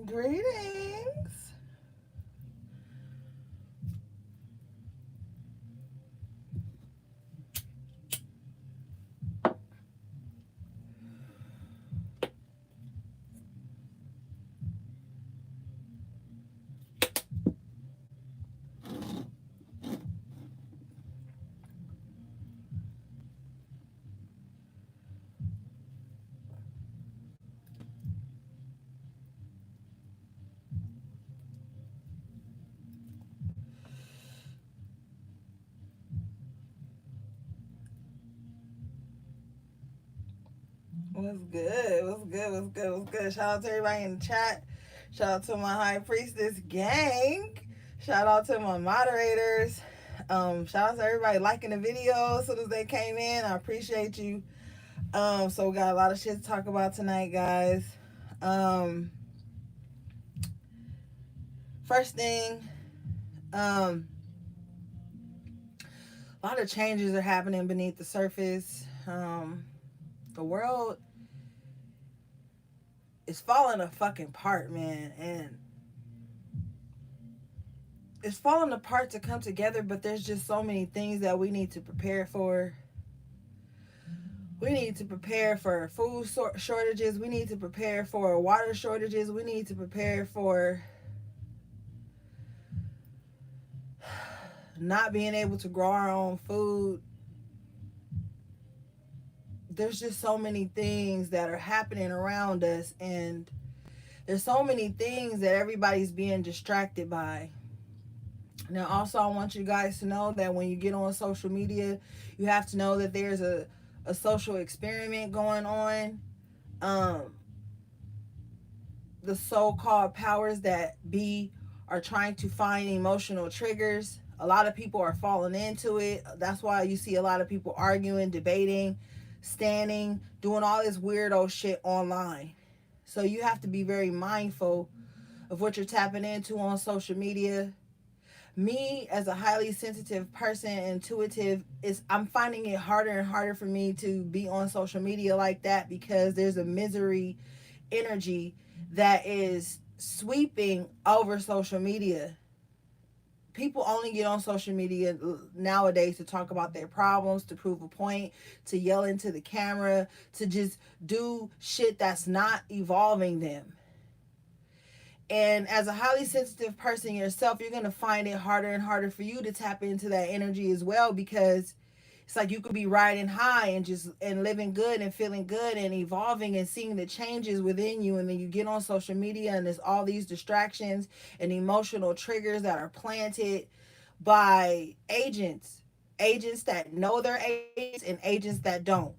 Greetings. What's good? What's good? What's good? What's good? Shout out to everybody in the chat. Shout out to my High Priestess gang. Shout out to my moderators. Shout out to everybody liking the video as soon as they came in. I appreciate you. So we got a lot of shit to talk about tonight, guys. Um, First thing, a lot of changes are happening beneath the surface. The world is falling a fucking apart, man, and it's falling apart to come together. But there's just so many things that we need to prepare for. We need to prepare for food shortages. We need to prepare for water shortages. We need to prepare for not being able to grow our own food. There's just so many things that are happening around us, and there's so many things that everybody's being distracted by. Now, also, I want you guys to know that when you get on social media, you have to know that there's a social experiment going on. Um, the so-called powers that be are trying to find emotional triggers. A lot of people are falling into it. That's why you see a lot of people arguing, debating, standing, doing all this weirdo shit online. So you have to be very mindful of what you're tapping into on social media. Me, as a highly sensitive person, intuitive, is I'm finding it harder and harder for me to be on social media like that, because there's a misery energy that is sweeping over social media. People only get on social media nowadays to talk about their problems, to prove a point, to yell into the camera, to just do shit that's not evolving them. And as a highly sensitive person yourself, you're going to find it harder and harder for you to tap into that energy as well, because it's like you could be riding high and just and living good and feeling good and evolving and seeing the changes within you, and then you get on social media and there's all these distractions and emotional triggers that are planted by agents that know they're agents and agents that don't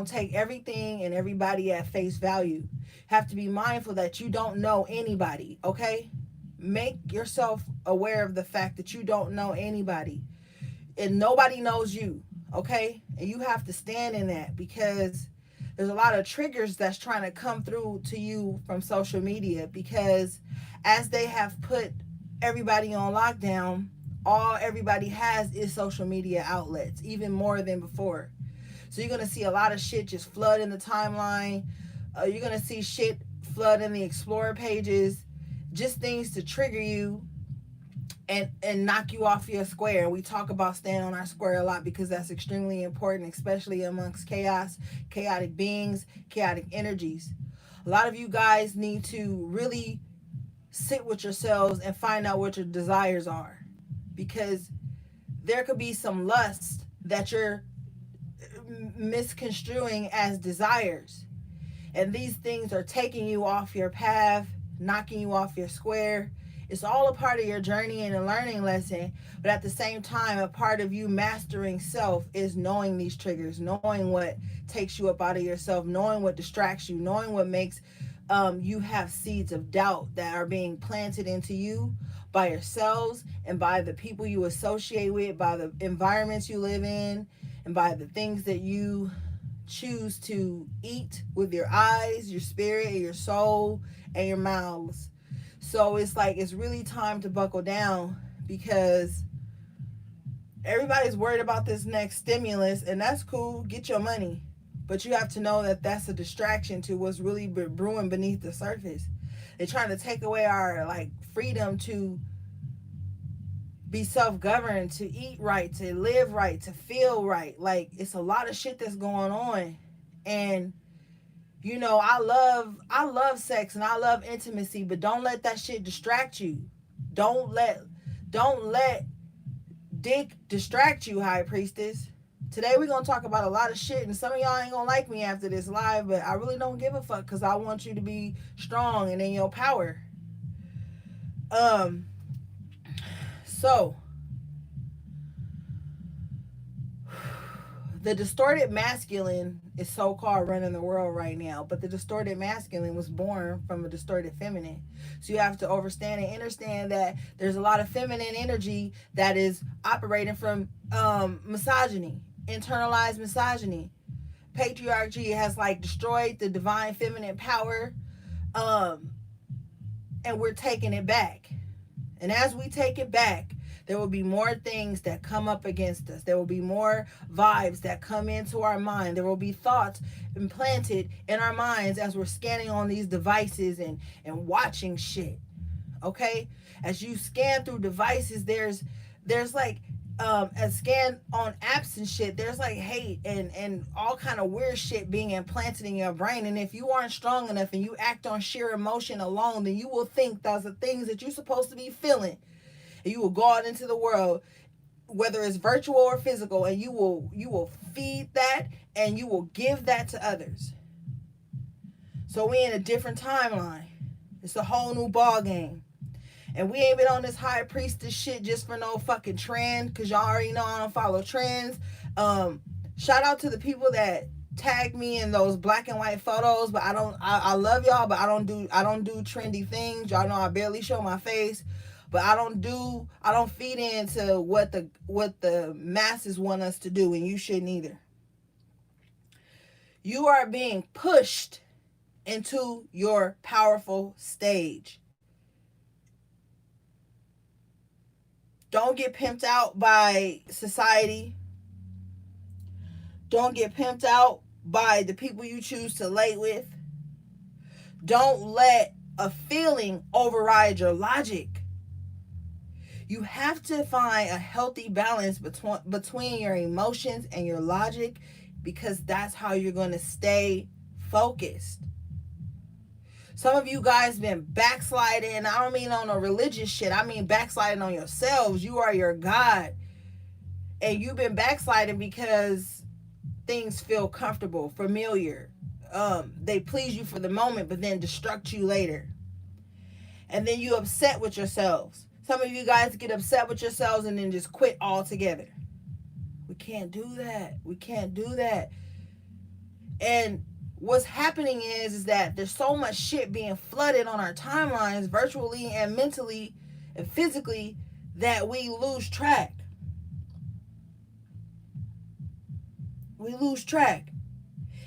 take everything and everybody at face value. Have to be mindful that you don't know anybody, okay? Make yourself aware of the fact that you don't know anybody and nobody knows you, okay? And you have to stand in that, because there's a lot of triggers that's trying to come through to you from social media, because as they have put everybody on lockdown, all everybody has is social media outlets, even more than before. So you're going to see a lot of shit just flood in the timeline. You're going to see shit flood in the Explorer pages, just things to trigger you and knock you off your square. We talk about staying on our square a lot because that's extremely important, especially amongst chaos, chaotic beings, chaotic energies. A lot of you guys need to really sit with yourselves and find out what your desires are, because there could be some lust that you're misconstruing as desires, and these things are taking you off your path, knocking you off your square. It's all a part of your journey and a learning lesson, but at the same time, a part of you mastering self is knowing these triggers, knowing what takes you up out of yourself, knowing what distracts you, knowing what makes you have seeds of doubt that are being planted into you by yourselves and by the people you associate with, by the environments you live in, and by the things that you choose to eat with your eyes, your spirit, your soul, and your mouths. So it's like it's really time to buckle down, because everybody's worried about this next stimulus, and that's cool. Get your money. But you have to know that that's a distraction to what's really brewing beneath the surface. They're trying to take away our like freedom to be self-governed, to eat right, to live right, to feel right. Like, it's a lot of shit that's going on. And you know, I love sex and I love intimacy, but don't let that shit distract you. Don't let dick distract you, High Priestess. Today we're gonna talk about a lot of shit, and some of y'all ain't gonna like me after this live, but I really don't give a fuck because I want you to be strong and in your power. So the distorted masculine is so-called running the world right now, but the distorted masculine was born from a distorted feminine. So you have to understand and understand that there's a lot of feminine energy that is operating from misogyny, internalized misogyny. Patriarchy has like destroyed the divine feminine power, and we're taking it back. And as we take it back, there will be more things that come up against us. There will be more vibes that come into our mind. There will be thoughts implanted in our minds as we're scanning on these devices and watching shit. Okay? As you scan through devices, there's like a scan on apps and shit, there's like hate and all kind of weird shit being implanted in your brain. And if you aren't strong enough and you act on sheer emotion alone, then you will think those are things that you're supposed to be feeling. And you will go out into the world, whether it's virtual or physical, and you will feed that and you will give that to others. So we in a different timeline. It's a whole new ball game. And we ain't been on this High Priestess shit just for no fucking trend, because y'all already know I don't follow trends. Shout out to the people that tag me in those black and white photos, but I love y'all, but I don't do trendy things. Y'all know I barely show my face. But I don't feed into what the masses want us to do, and you shouldn't either. You are being pushed into your powerful stage. Don't get pimped out by society. Don't get pimped out by the people you choose to lay with. Don't let a feeling override your logic. You have to find a healthy balance between your emotions and your logic, because that's how you're going to stay focused. Some of you guys been backsliding, and I don't mean on a religious shit. I mean backsliding on yourselves. You are your God. And you've been backsliding because things feel comfortable, familiar. They please you for the moment, but then destruct you later. And then you upset with yourselves. Some of you guys get upset with yourselves and then just quit altogether. We can't do that. We can't do that. And what's happening is that there's so much shit being flooded on our timelines, virtually and mentally and physically, that we lose track. We lose track.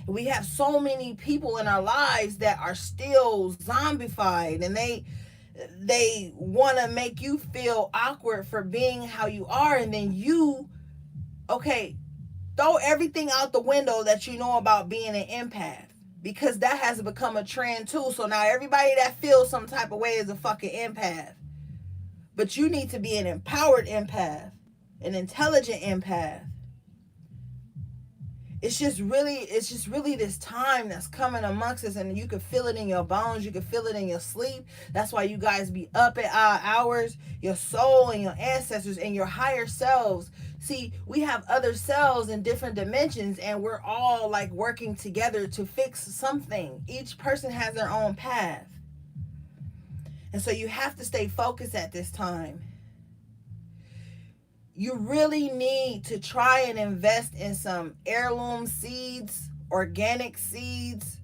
We have so many people in our lives that are still zombified, and they want to make you feel awkward for being how you are. And then throw everything out the window that you know about being an empath, because that has become a trend too. So now everybody that feels some type of way is a fucking empath. But you need to be an empowered empath, an intelligent empath. It's just really this time that's coming amongst us, and you can feel it in your bones. You can feel it in your sleep. That's why you guys be up at odd hours. Your soul and your ancestors and your higher selves. See, we have other selves in different dimensions, and we're all like working together to fix something. Each person has their own path. And so you have to stay focused at this time. You really need to try and invest in some heirloom seeds, organic seeds.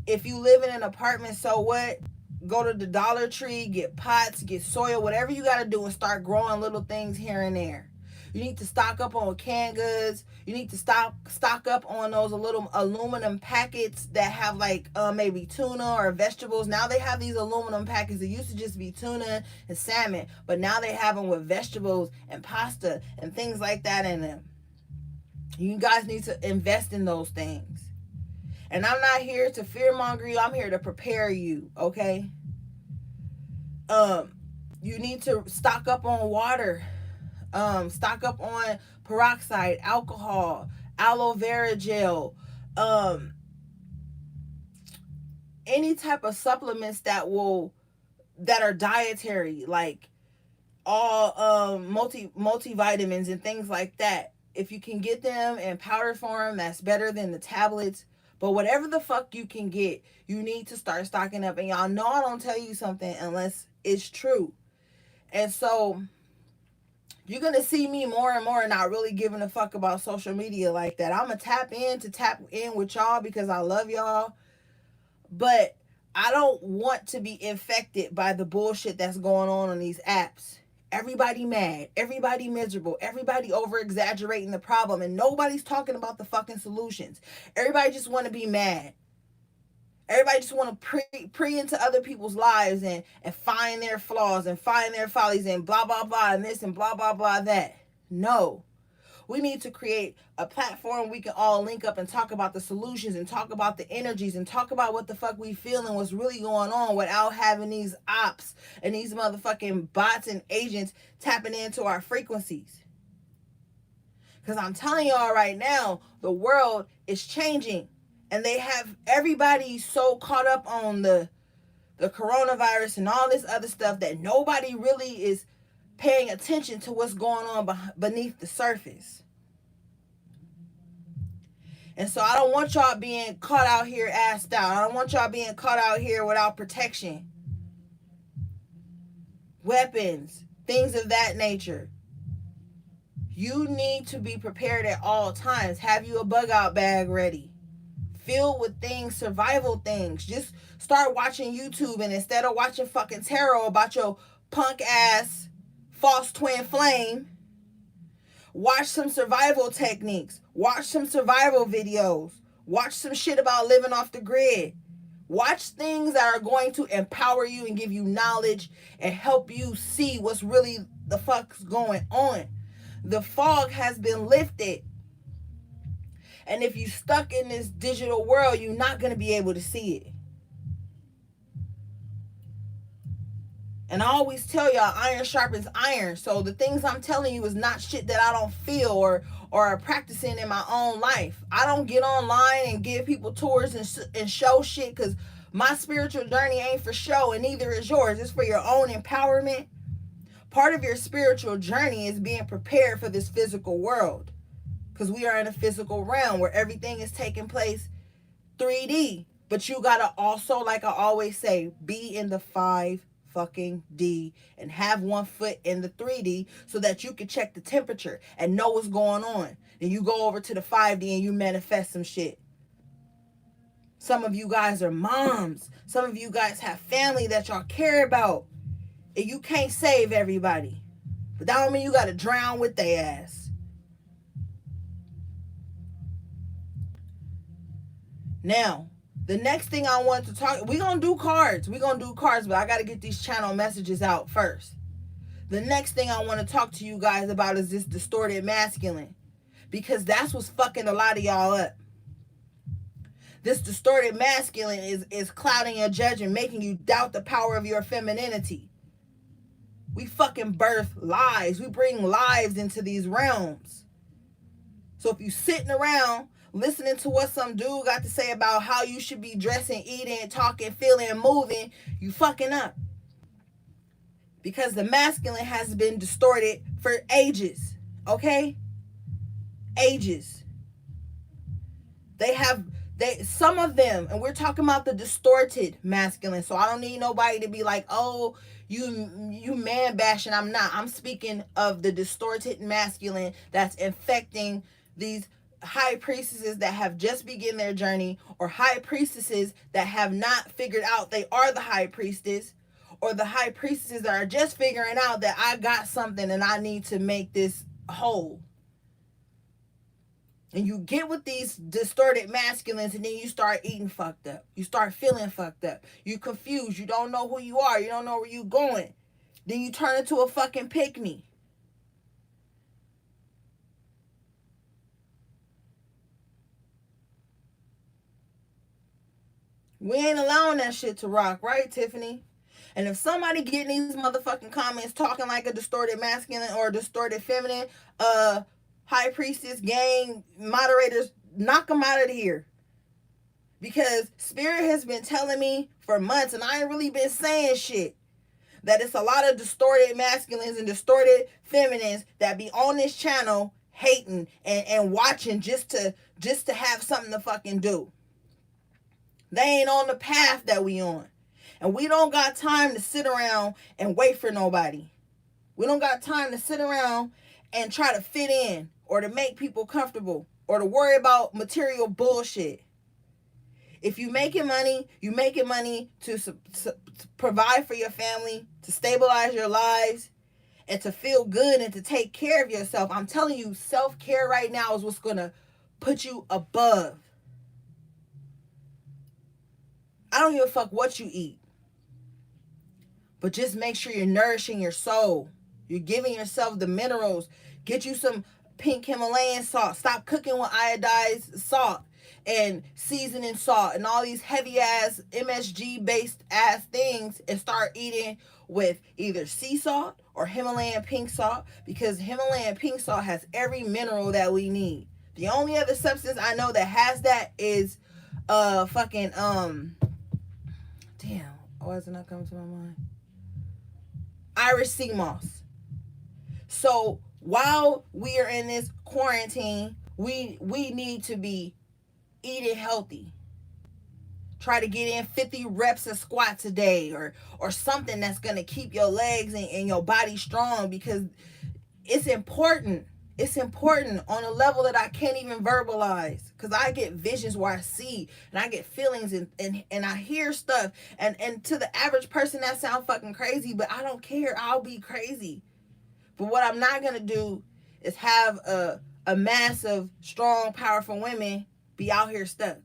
If you live in an apartment, so what? Go to the Dollar Tree, get pots, get soil, whatever you got to do, and start growing little things here and there. You need to stock up on canned goods. You need to stock up on those little aluminum packets that have like maybe tuna or vegetables. Now they have these aluminum packets. It used to just be tuna and salmon, but now they have them with vegetables and pasta and things like that in them. You guys need to invest in those things. And I'm not here to fearmonger you. I'm here to prepare you, okay? You need to stock up on water, stock up on peroxide, alcohol, aloe vera gel, um, any type of supplements that are dietary, like all multivitamins and things like that. If you can get them in powder form, that's better than the tablets. But whatever the fuck you can get, you need to start stocking up. And y'all know I don't tell you something unless it's true. And so you're gonna see me more and more not really giving a fuck about social media like that. I'ma tap in with y'all because I love y'all. But I don't want to be infected by the bullshit that's going on these apps. Everybody mad, everybody miserable, everybody over exaggerating the problem, and nobody's talking about the fucking solutions. Everybody just want to be mad. Everybody just want to pre into other people's lives and find their flaws and find their follies and blah blah blah and this and blah blah blah that. No. We need to create a platform we can all link up and talk about the solutions and talk about the energies and talk about what the fuck we feel and what's really going on without having these ops and these motherfucking bots and agents tapping into our frequencies. Because I'm telling y'all right now, the world is changing. And they have everybody so caught up on the coronavirus and all this other stuff that nobody really is paying attention to what's going on beneath the surface. And so I don't want y'all being caught out here assed out. I don't want y'all being caught out here without protection. Weapons, things of that nature. You need to be prepared at all times. Have you a bug out bag ready? Filled with things, survival things. Just start watching YouTube, and instead of watching fucking tarot about your punk ass false twin flame, watch some survival techniques. Watch some survival videos. Watch some shit about living off the grid. Watch things that are going to empower you and give you knowledge and help you see what's really the fuck's going on. The fog has been lifted. And if you stuck in this digital world, you're not going to be able to see it. And I always tell y'all, iron sharpens iron. So the things I'm telling you is not shit that I don't feel or are practicing in my own life. I don't get online and give people tours and show shit because my spiritual journey ain't for show, and neither is yours. It's for your own empowerment. Part of your spiritual journey is being prepared for this physical world, because we are in a physical realm where everything is taking place 3D. But you gotta also, like I always say, be in the 5 fucking D and have one foot in the 3D so that you can check the temperature and know what's going on. Then you go over to the 5D and you manifest some shit. Some of you guys are moms. Some of you guys have family that y'all care about. And you can't save everybody. But that don't mean you gotta drown with their ass. Now, the next thing I want to talk, we're going to do cards. But I got to get these channel messages out first. The next thing I want to talk to you guys about is this distorted masculine. Because that's what's fucking a lot of y'all up. This distorted masculine is clouding your judgment, making you doubt the power of your femininity. We fucking birth lies. We bring lives into these realms. So if you sitting around listening to what some dude got to say about how you should be dressing, eating, talking, feeling, moving, you fucking up. Because the masculine has been distorted for ages. Okay? Ages. Some of them, and we're talking about the distorted masculine. So I don't need nobody to be like, oh, you man bashing. I'm not. I'm speaking of the distorted masculine that's infecting these high priestesses that have just begun their journey, or high priestesses that have not figured out they are the high priestess, or the high priestesses that are just figuring out that I got something and I need to make this whole. And you get with these distorted masculines, and then you start eating fucked up. You start feeling fucked up. You confused. You don't know who you are. You don't know where you going. Then you turn into a fucking pick-me. We ain't allowing that shit to rock, right, Tiffany? And if somebody getting these motherfucking comments talking like a distorted masculine or a distorted feminine, high priestess, gang, moderators, knock them out of here. Because Spirit has been telling me for months, and I ain't really been saying shit, that it's a lot of distorted masculines and distorted feminines that be on this channel hating and watching just to have something to fucking do. They ain't on the path that we on. And we don't got time to sit around and wait for nobody. We don't got time to sit around and try to fit in or to make people comfortable or to worry about material bullshit. If you making money, you making money to provide for your family, to stabilize your lives, and to feel good and to take care of yourself. I'm telling you, self-care right now is what's going to put you above. I don't give a fuck what you eat. But just make sure you're nourishing your soul. You're giving yourself the minerals. Get you some pink Himalayan salt. Stop cooking with iodized salt and seasoning salt and all these heavy ass MSG based ass things, and start eating with either sea salt or Himalayan pink salt, because Himalayan pink salt has every mineral that we need. The only other substance I know that has that is fucking damn, why is it not coming to my mind? Irish sea moss. So while we are in this quarantine, we need to be eating healthy. Try to get in 50 reps of squats a day or something that's going to keep your legs and your body strong, because it's important. It's important on a level that I can't even verbalize, because I get visions where I see and I get feelings and I hear stuff. And to the average person, that sounds fucking crazy, but I don't care. I'll be crazy. But what I'm not going to do is have a mass of strong, powerful women be out here stuck.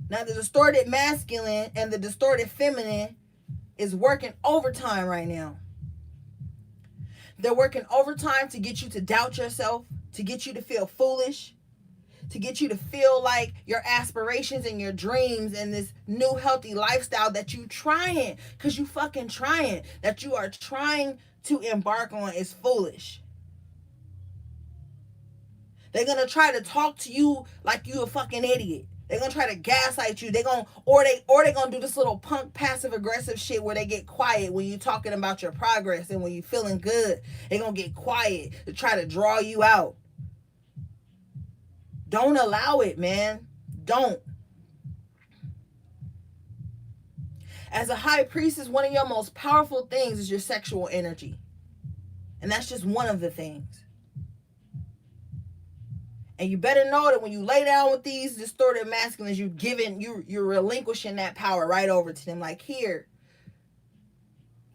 Now, the distorted masculine and the distorted feminine is working overtime right now. They're working overtime to get you to doubt yourself, to get you to feel foolish, to get you to feel like your aspirations and your dreams and this new healthy lifestyle that you trying, because you fucking trying, that you are trying to embark on is foolish. They're going to try to talk to you like you a fucking idiot. They're going to try to gaslight you. They're going to, or they going to do this little punk passive aggressive shit where they get quiet when you're talking about your progress and when you're feeling good. They're going to get quiet to try to draw you out. Don't allow it, man. Don't. As a high priestess, one of your most powerful things is your sexual energy. And that's just one of the things. And you better know that when you lay down with these distorted masculines, you're relinquishing that power right over to them. Like, here,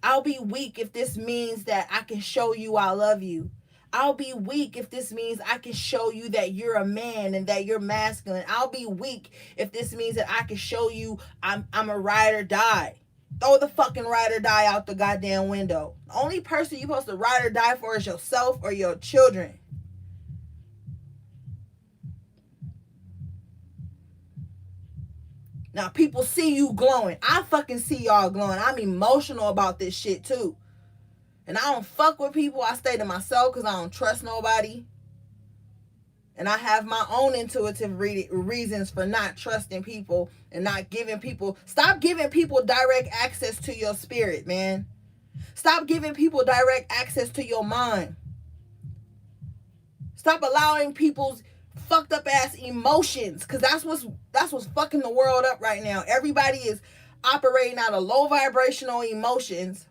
I'll be weak if this means that I can show you I love you. I'll be weak if this means I can show you that you're a man and that you're masculine. I'll be weak if this means that I can show you I'm a ride or die. Throw the fucking ride or die out the goddamn window. The only person you're supposed to ride or die for is yourself or your children. Now, people see you glowing. I fucking see y'all glowing. I'm emotional about this shit, too. And I don't fuck with people. I stay to myself because I don't trust nobody. And I have my own intuitive reasons for not trusting people and not giving people... Stop giving people direct access to your spirit, man. Stop giving people direct access to your mind. Stop allowing people's fucked up ass emotions, because that's what's fucking the world up right now. Everybody is operating out of low vibrational emotions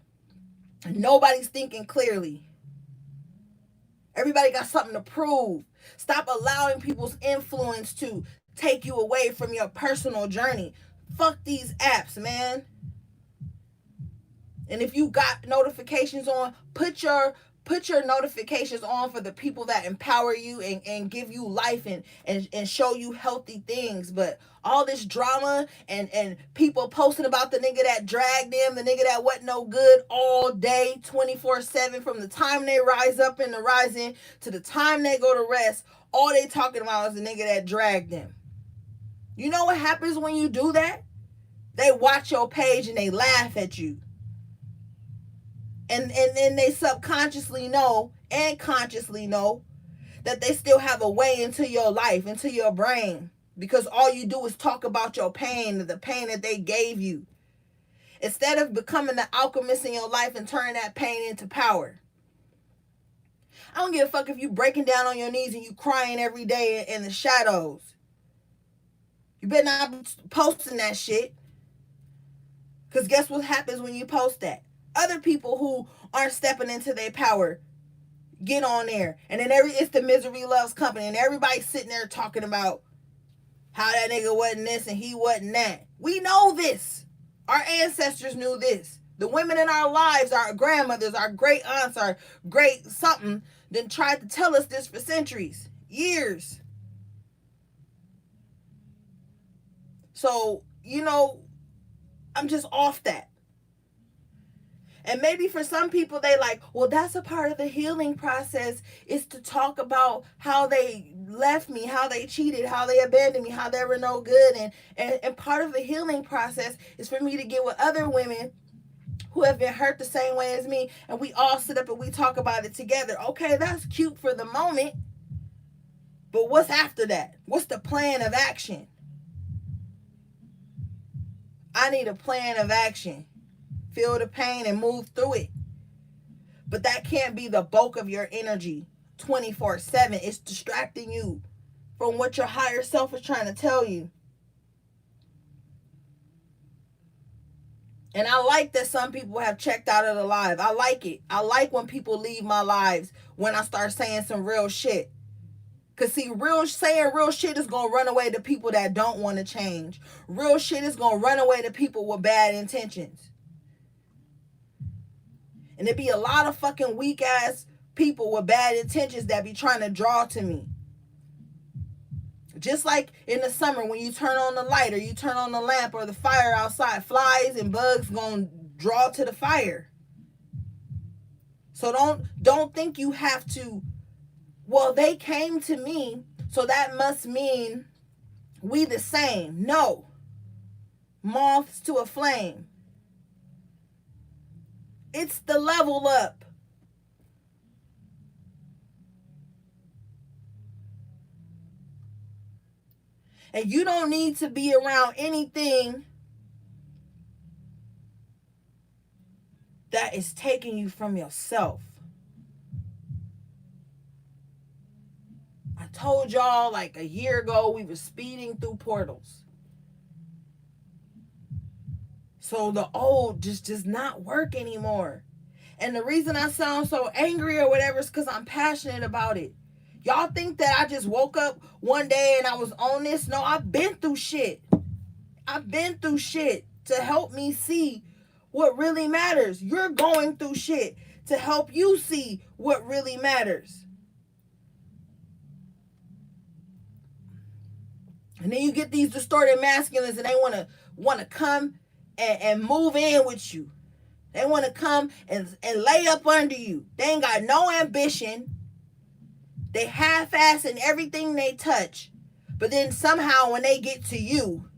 and nobody's thinking clearly. Everybody got something to prove. Stop allowing people's influence to take you away from your personal journey. Fuck these apps, man. And if you got notifications on, put your notifications on for the people that empower you and give you life and show you healthy things. But all this drama and people posting about the nigga that dragged them, the nigga that wasn't no good all day, 24/7, from the time they rise up in the rising to the time they go to rest, all they talking about is the nigga that dragged them. You know what happens when you do that? They watch your page and they laugh at you. And they subconsciously know and consciously know that they still have a way into your life, into your brain. Because all you do is talk about your pain, the pain that they gave you. Instead of becoming the alchemist in your life and turning that pain into power. I don't give a fuck if you breaking down on your knees and you crying every day in the shadows. You better not be posting that shit. Because guess what happens when you post that? Other people who aren't stepping into their power get on there. And then it's the misery loves company. And everybody's sitting there talking about how that nigga wasn't this and he wasn't that. We know this. Our ancestors knew this. The women in our lives, our grandmothers, our great aunts, our great something, then tried to tell us this for centuries, years. So, I'm just off that. And maybe for some people, they like, well, that's a part of the healing process, is to talk about how they left me, how they cheated, how they abandoned me, how they were no good. And part of the healing process is for me to get with other women who have been hurt the same way as me, and we all sit up and we talk about it together. Okay, that's cute for the moment, but what's after that? What's the plan of action? I need a plan of action. Feel the pain and move through it. But that can't be the bulk of your energy 24/7. It's distracting you from what your higher self is trying to tell you. And I like that some people have checked out of the live. I like it. I like when people leave my lives when I start saying some real shit. Because see, saying real shit is going to run away to people that don't want to change. Real shit is going to run away to people with bad intentions. And there be a lot of fucking weak ass people with bad intentions that be trying to draw to me. Just like in the summer when you turn on the light or you turn on the lamp or the fire outside, flies and bugs gonna draw to the fire. So don't think you have to, well, they came to me, so that must mean we the same. No. Moths to a flame. It's the level up. And you don't need to be around anything that is taking you from yourself. I told y'all like a year ago we were speeding through portals. So the old just does not work anymore. And the reason I sound so angry or whatever is because I'm passionate about it. Y'all think that I just woke up one day and I was on this? No, I've been through shit. I've been through shit to help me see what really matters. You're going through shit to help you see what really matters. And then you get these distorted masculines and they want to come and move in with you. They want to come and lay up under you. They ain't got no ambition. They half-ass in everything they touch. But then somehow when they get to you,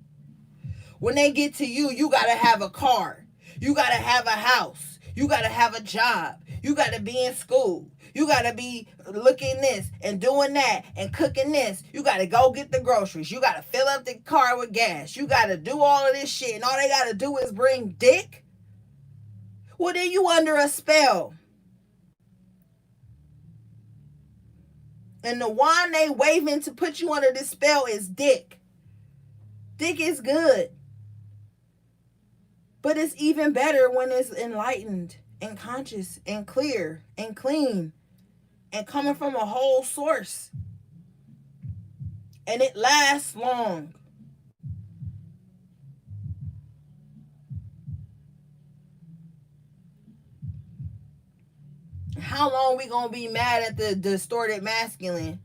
you got to have a car. You got to have a house. You got to have a job. You got to be in school. You got to be looking this and doing that and cooking this. You got to go get the groceries. You got to fill up the car with gas. You got to do all of this shit. And all they got to do is bring dick. Well, then you under a spell. And the wand they waving to put you under this spell is dick. Dick is good. But it's even better when it's enlightened and conscious and clear and clean and coming from a whole source. And it lasts long. How long we gonna be mad at the distorted masculine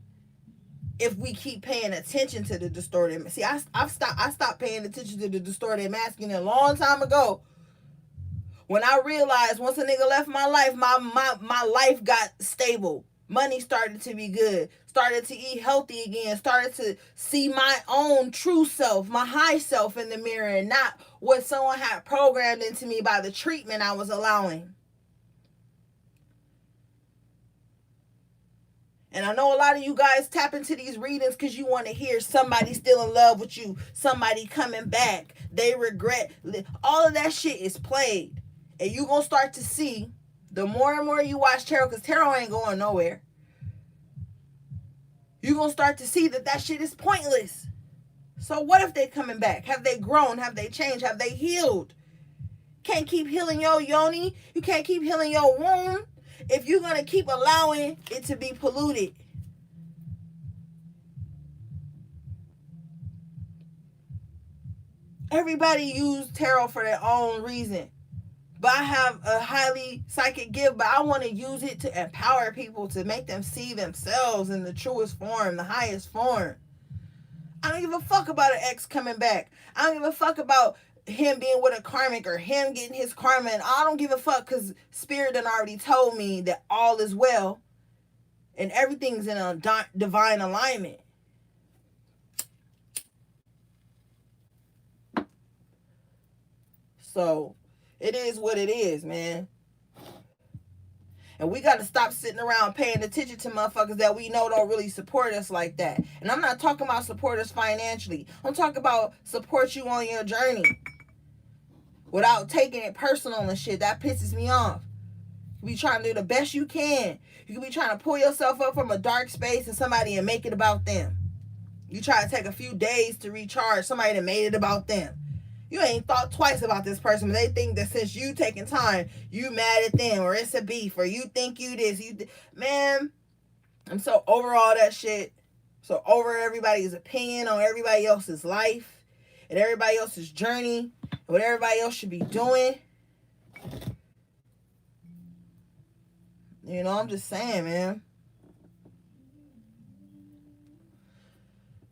if we keep paying attention to the distorted? See, I stopped paying attention to the distorted masculine a long time ago. When I realized once a nigga left my life, my life got stable. Money started to be good. Started to eat healthy again. Started to see my own true self, my high self in the mirror, and not what someone had programmed into me by the treatment I was allowing. And I know a lot of you guys tap into these readings because you want to hear somebody still in love with you, somebody coming back, they regret. All of that shit is played. And you're going to start to see, the more and more you watch tarot, because tarot ain't going nowhere, you're going to start to see that that shit is pointless. So what if they coming back? Have they grown? Have they changed? Have they healed? Can't keep healing your yoni. You can't keep healing your womb if you're going to keep allowing it to be polluted. Everybody use tarot for their own reason. But I have a highly psychic gift, but I want to use it to empower people, to make them see themselves in the truest form, the highest form. I don't give a fuck about an ex coming back. I don't give a fuck about him being with a karmic or him getting his karma. And I don't give a fuck because Spirit done already told me that all is well and everything's in a divine alignment. So it is what it is, man. And we got to stop sitting around paying attention to motherfuckers that we know don't really support us like that. And I'm not talking about support us financially. I'm talking about support you on your journey without taking it personal and shit. That pisses me off. You be trying to do the best you can. You can be trying to pull yourself up from a dark space and somebody and make it about them. You try to take a few days to recharge somebody that made it about them. You ain't thought twice about this person, but they think that since you taking time, you mad at them, or it's a beef, or you think you this, man, I'm so over all that shit. So over everybody's opinion on everybody else's life and everybody else's journey and what everybody else should be doing. You know, I'm just saying, man.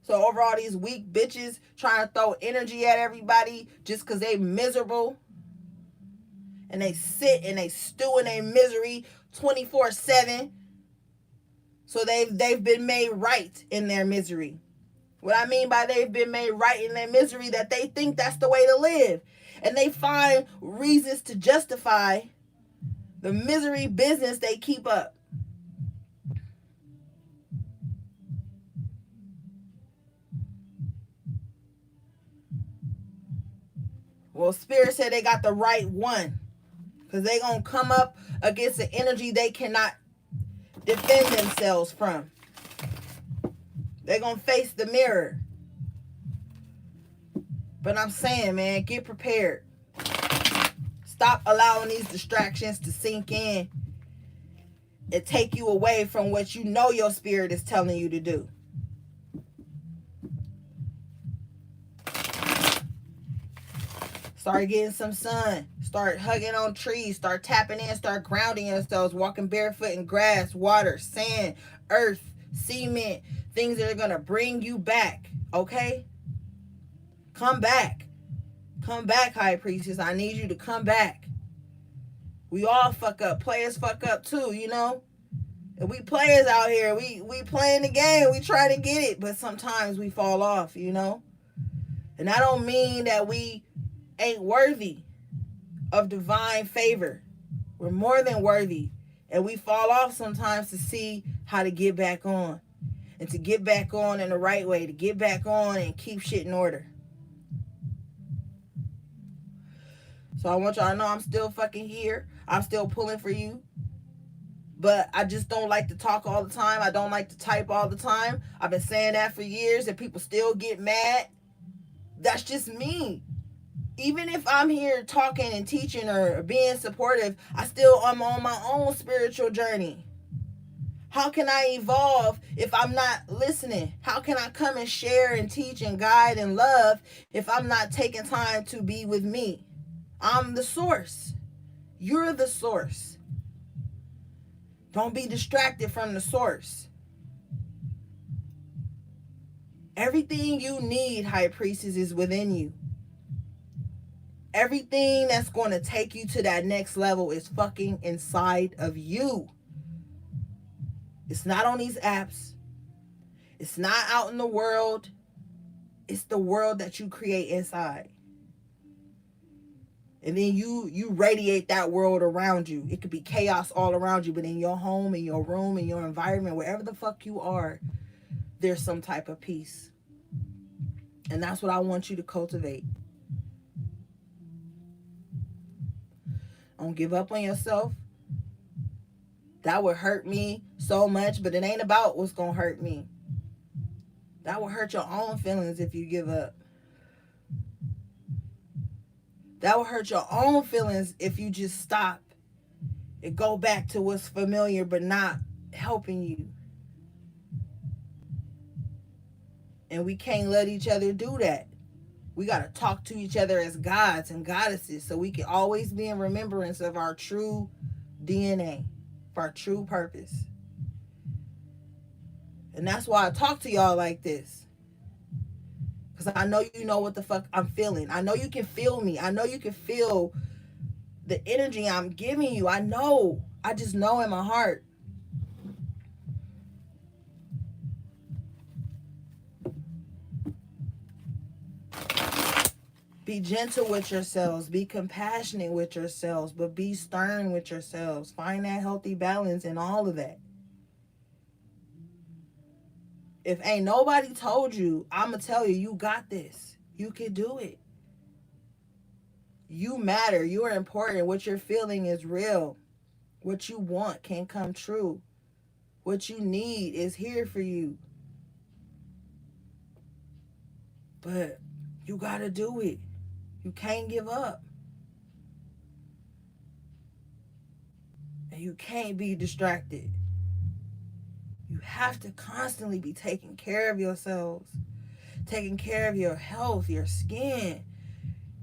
So over all these weak bitches trying to throw energy at everybody just because they miserable. And they sit and they stew in their misery 24/7. So they've been made right in their misery. What I mean by they've been made right in their misery, that they think that's the way to live. And they find reasons to justify the misery business they keep up. Well, Spirit said they got the right one. Because they going to come up against an energy they cannot defend themselves from. They're going to face the mirror. But I'm saying, man, get prepared. Stop allowing these distractions to sink in and take you away from what you know your spirit is telling you to do. Start getting some sun. Start hugging on trees. Start tapping in. Start grounding yourselves. Walking barefoot in grass, water, sand, earth, cement. Things that are going to bring you back. Okay? Come back. Come back, High Priestess. I need you to come back. We all fuck up. Players fuck up too, you know? And we players out here. We playing the game. We try to get it. But sometimes we fall off, you know? And I don't mean that we ain't worthy of divine favor. We're more than worthy. And we fall off sometimes to see how to get back on. And to get back on in the right way. To get back on and keep shit in order. So I want y'all to know I'm still fucking here. I'm still pulling for you. But I just don't like to talk all the time. I don't like to type all the time. I've been saying that for years and people still get mad. That's just me. Even if I'm here talking and teaching or being supportive, I still am on my own spiritual journey. How can I evolve if I'm not listening? How can I come and share and teach and guide and love if I'm not taking time to be with me? I'm the source. You're the source. Don't be distracted from the source. Everything you need, High Priestess, is within you. Everything that's going to take you to that next level is fucking inside of you. It's not on these apps. It's not out in the world. It's the world that you create inside. And then you radiate that world around you. It could be chaos all around you, but in your home, in your room, in your environment, wherever the fuck you are, there's some type of peace. And that's what I want you to cultivate. Don't give up on yourself. That would hurt me so much, but it ain't about what's going to hurt me. That will hurt your own feelings if you give up. That will hurt your own feelings if you just stop and go back to what's familiar but not helping you. And we can't let each other do that. We got to talk to each other as gods and goddesses so we can always be in remembrance of our true DNA, of our true purpose. And that's why I talk to y'all like this. Because I know you know what the fuck I'm feeling. I know you can feel me. I know you can feel the energy I'm giving you. I know. I just know in my heart. Be gentle with yourselves. Be compassionate with yourselves. But be stern with yourselves. Find that healthy balance in all of that. If ain't nobody told you, I'm going to tell you, you got this. You can do it. You matter. You are important. What you're feeling is real. What you want can come true. What you need is here for you. But you got to do it. You can't give up. And you can't be distracted. You have to constantly be taking care of yourselves, taking care of your health, your skin,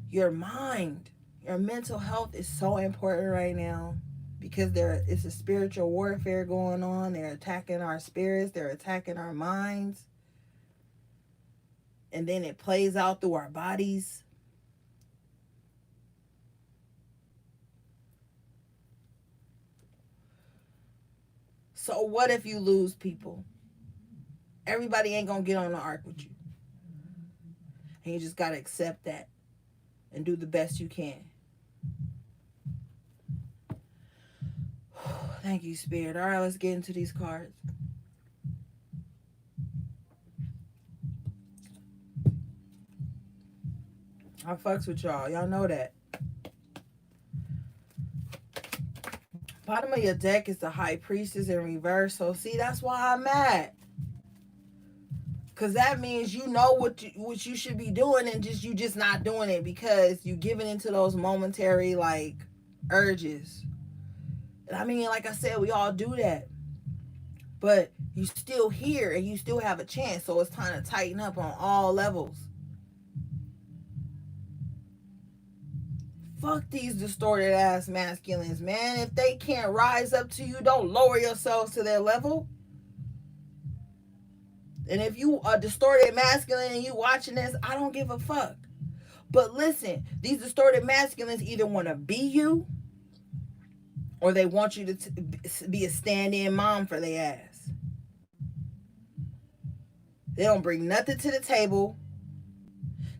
your mind. Your mental health is so important right now because it's a spiritual warfare going on. They're attacking our spirits. They're attacking our minds. And then it plays out through our bodies. So what if you lose people? Everybody ain't going to get on the ark with you. And you just got to accept that and do the best you can. Thank you, Spirit. All right, let's get into these cards. I fucks with y'all. Y'all know that. Bottom of your deck is the High Priestess in reverse. So, see, that's why I'm mad. Because that means you know what you should be doing and you just not doing it because you giving into those momentary, like, urges. And I mean, like I said, we all do that. But you still here and you still have a chance. So, it's time to tighten up on all levels. Fuck these distorted ass masculines, man. If they can't rise up to you, don't lower yourselves to their level. And if you are distorted masculine and you watching this, I don't give a fuck. But listen, these distorted masculines either want to be you or they want you to be a stand-in mom for their ass. They don't bring nothing to the table.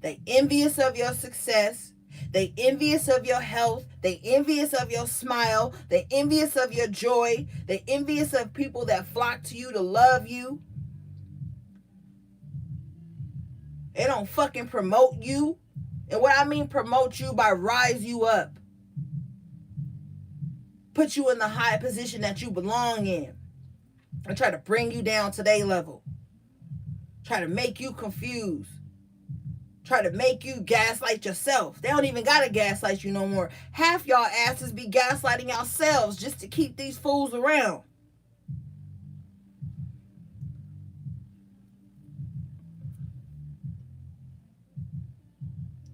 They envious of your success. They envious of your health. They envious of your smile. They envious of your joy. They envious of people that flock to you to love you. They don't fucking promote you. And what I mean promote you by rise you up. Put you in the high position that you belong in. And try to bring you down to their level. Try to make you confused. Try to make you gaslight yourself. They don't even gotta gaslight you no more. Half y'all asses be gaslighting yourselves just to keep these fools around.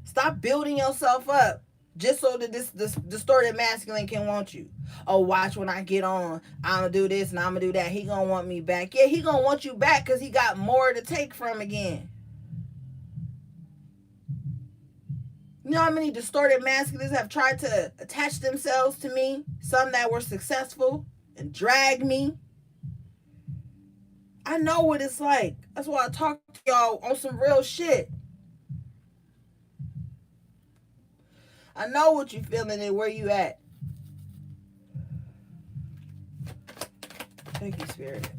Stop building yourself up just so that this distorted masculine can want you. Oh, watch when I get on. I'm gonna do this and I'm gonna do that. He gonna want me back. Yeah, he gonna want you back because he got more to take from again. You know how many distorted masculines have tried to attach themselves to me? Some that were successful and drag me. I know what it's like. That's why I talk to y'all on some real shit. I know what you feeling and where you at. Thank you, Spirit.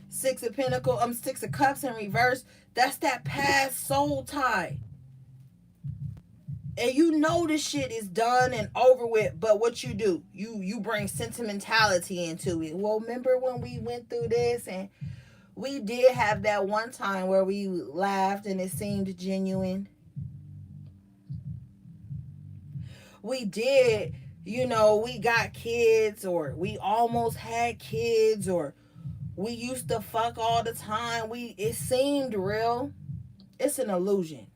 Six of Cups in reverse. That's that past soul tie. And you know this shit is done and over with, but what you do, you bring sentimentality into it. Well, remember when we went through this and we did have that one time where we laughed and it seemed genuine. We did, we got kids, or we almost had kids, or we used to fuck all the time. It seemed real. It's an illusion.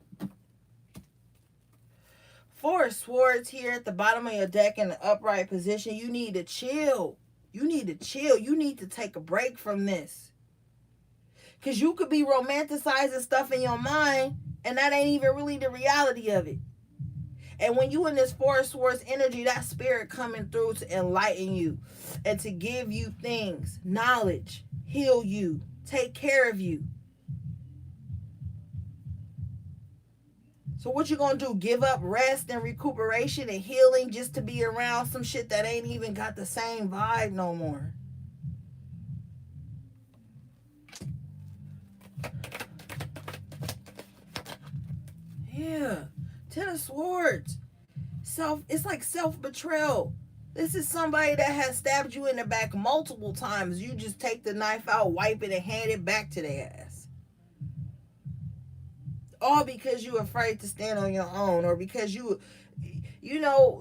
Four of Swords here at the bottom of your deck in the upright position. You need to chill. You need to chill. You need to take a break from this. Because you could be romanticizing stuff in your mind, and that ain't even really the reality of it. And when you in this Four of Swords energy, that spirit coming through to enlighten you and to give you things, knowledge, heal you, take care of you. So what you gonna do? Give up rest and recuperation and healing just to be around some shit that ain't even got the same vibe no more? Yeah. Ten of Swords. It's like self-betrayal. This is somebody that has stabbed you in the back multiple times. You just take the knife out, wipe it, and hand it back to their ass. All because you're afraid to stand on your own, or because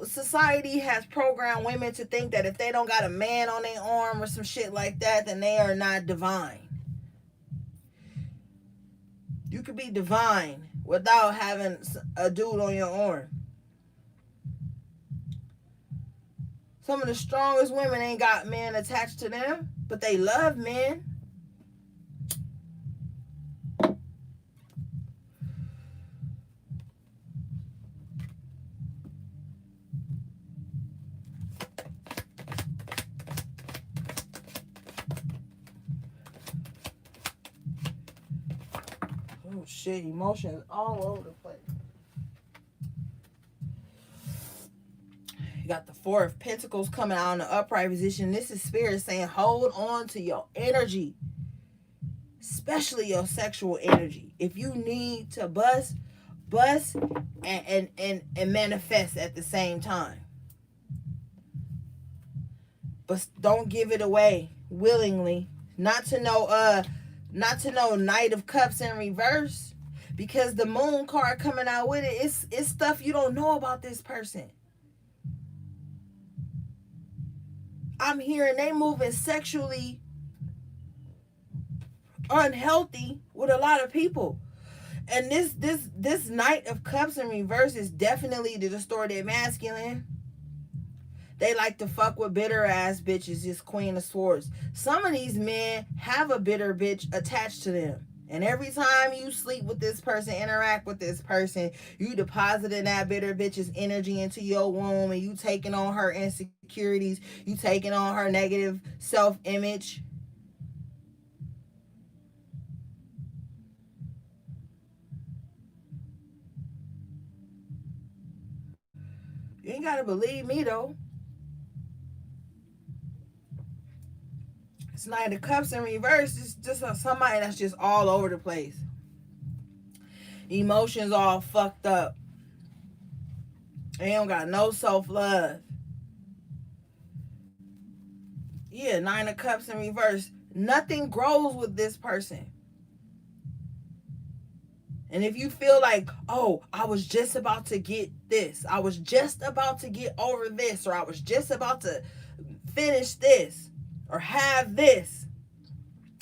society has programmed women to think that if they don't got a man on their arm or some shit like that, then they are not divine. You could be divine without having a dude on your arm. Some of the strongest women ain't got men attached to them, but they love men. Oh shit, emotions all over the place. You got the Four of Pentacles coming out in the upright position. This is Spirit saying hold on to your energy, especially your sexual energy. If you need to bust and manifest at the same time. But don't give it away willingly. Not to know Knight of Cups in reverse, because the Moon card coming out with it, it's stuff you don't know about this person. I'm hearing they moving sexually unhealthy with a lot of people. And this Knight of Cups in reverse is definitely the distorted masculine. They like to fuck with bitter ass bitches. This Queen of Swords. Some of these men have a bitter bitch attached to them. And every time you sleep with this person, interact with this person, you depositing that bitter bitch's energy into your womb, and you taking on her insecurities, you taking on her negative self-image. You ain't gotta believe me though. It's Knight of Cups in reverse. It's just somebody that's just all over the place. Emotions all fucked up. They don't got no self-love. Yeah, Nine of Cups in reverse. Nothing grows with this person. And if you feel like, oh, I was just about to get this, I was just about to get over this, or I was just about to finish this, or have this,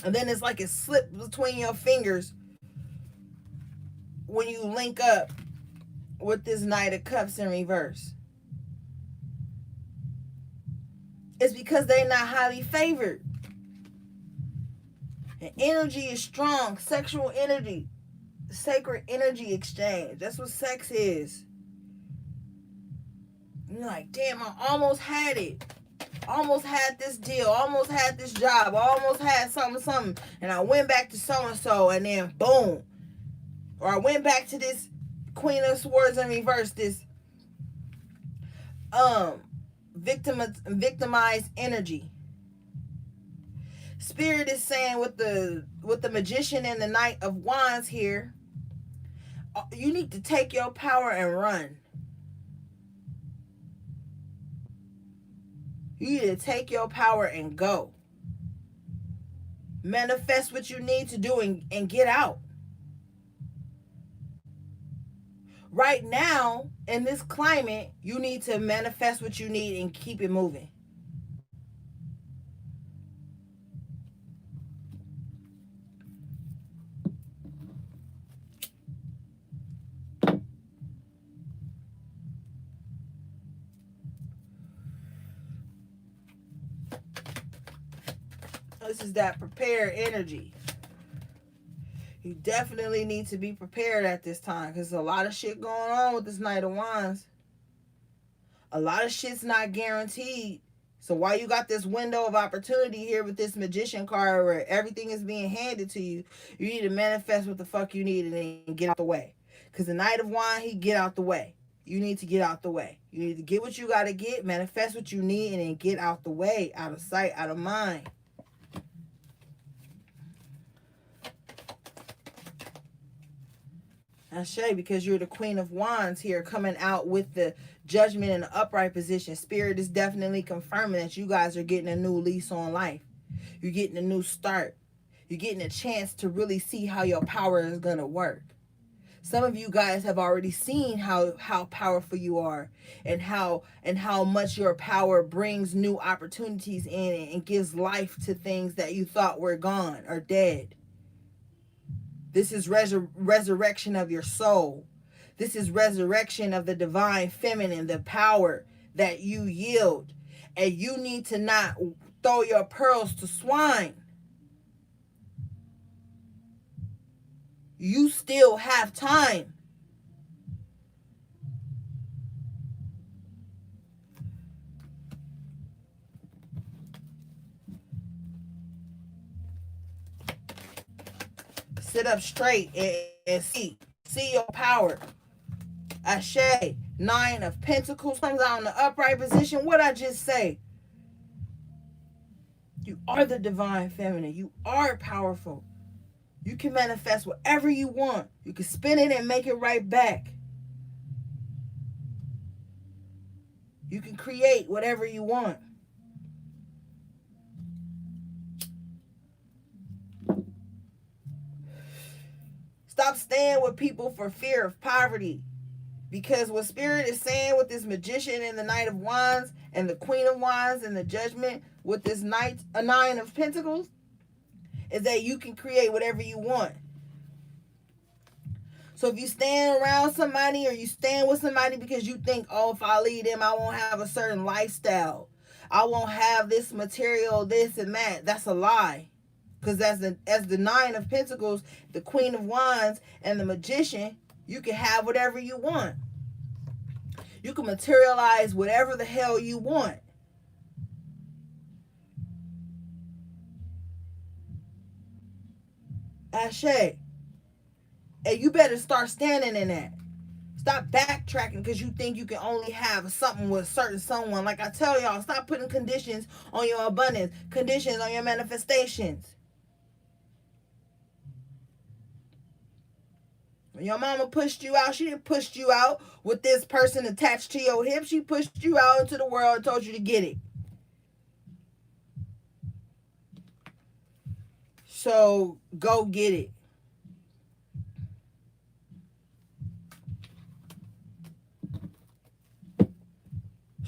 and then it's like it slipped between your fingers when you link up with this Knight of Cups in reverse. It's because they're not highly favored. And energy is strong. Sexual energy. Sacred energy exchange. That's what sex is. You're like, damn, I almost had it. Almost had this deal. Almost had this job. Almost had something. And I went back to so-and-so, and then boom. Or I went back to this Queen of Swords in reverse, this victimized energy. Spirit is saying with the Magician and the Knight of Wands here, you need to take your power and run. You need to take your power and go. Manifest what you need to do and get out. Right now, in this climate, you need to manifest what you need and keep it moving. This is that prepared energy. You definitely need to be prepared at this time because there's a lot of shit going on with this Knight of Wands. A lot of shit's not guaranteed. So while you got this window of opportunity here with this Magician card where everything is being handed to you, you need to manifest what the fuck you need and then get out the way. Because the Knight of Wands, he get out the way. You need to get out the way. You need to get what you got to get, manifest what you need, and then get out the way, out of sight, out of mind. Ashe, because you're the Queen of Wands here, coming out with the Judgment in the upright position. Spirit is definitely confirming that you guys are getting a new lease on life. You're getting a new start. You're getting a chance to really see how your power is going to work. Some of you guys have already seen how powerful you are and how much your power brings new opportunities in and gives life to things that you thought were gone or dead. This is resurrection of your soul. This is resurrection of the divine feminine, the power that you yield. And you need to not throw your pearls to swine. You still have time. Sit up straight and see your power. Ashe, Nine of Pentacles comes out in the upright position. What I just say? You are the divine feminine. You are powerful. You can manifest whatever you want. You can spin it and make it right back. You can create whatever you want. Stop staying with people for fear of poverty. Because what Spirit is saying with this Magician and the Knight of Wands and the Queen of Wands and the Judgment with this Nine of Pentacles is that you can create whatever you want. So if you stand around somebody or you stand with somebody because you think, oh, if I leave them, I won't have a certain lifestyle. I won't have this material, this and that. That's a lie. Because as the Nine of Pentacles, the Queen of Wands, and the Magician, you can have whatever you want. You can materialize whatever the hell you want. Ashe. And you better start standing in that. Stop backtracking because you think you can only have something with a certain someone. Like I tell y'all, stop putting conditions on your abundance, conditions on your manifestations. When your mama pushed you out, she didn't push you out with this person attached to your hip. She pushed you out into the world and told you to get it. So go get it.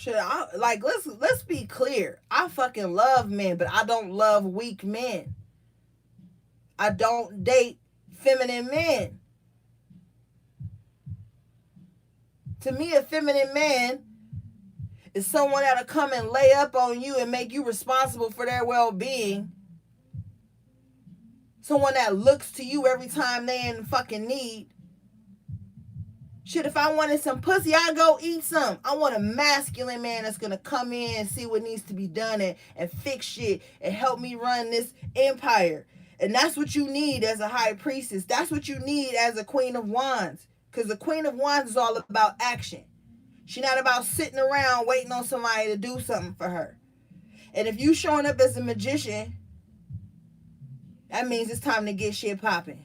Let's be clear. I fucking love men, but I don't love weak men. I don't date feminine men. To me, a feminine man is someone that'll come and lay up on you and make you responsible for their well-being. Someone that looks to you every time they in fucking need. Shit, if I wanted some pussy, I go eat some. I want a masculine man that's gonna come in and see what needs to be done and fix shit and help me run this empire. And that's what you need as a high priestess. That's what you need as a queen of wands. Because the queen of wands is all about action. She's not about sitting around waiting on somebody to do something for her. And if you showing up as a magician, that means it's time to get shit popping.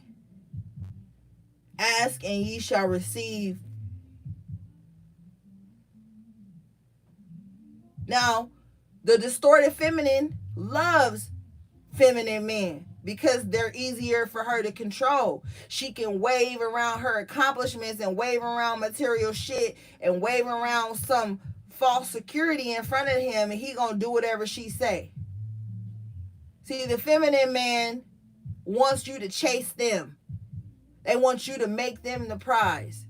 Ask and ye shall receive. Now, the distorted feminine loves feminine men because they're easier for her to control. She can wave around her accomplishments and wave around material shit and wave around some false security in front of him, and he gonna do whatever she say. See, the feminine man wants you to chase them. They want you to make them the prize.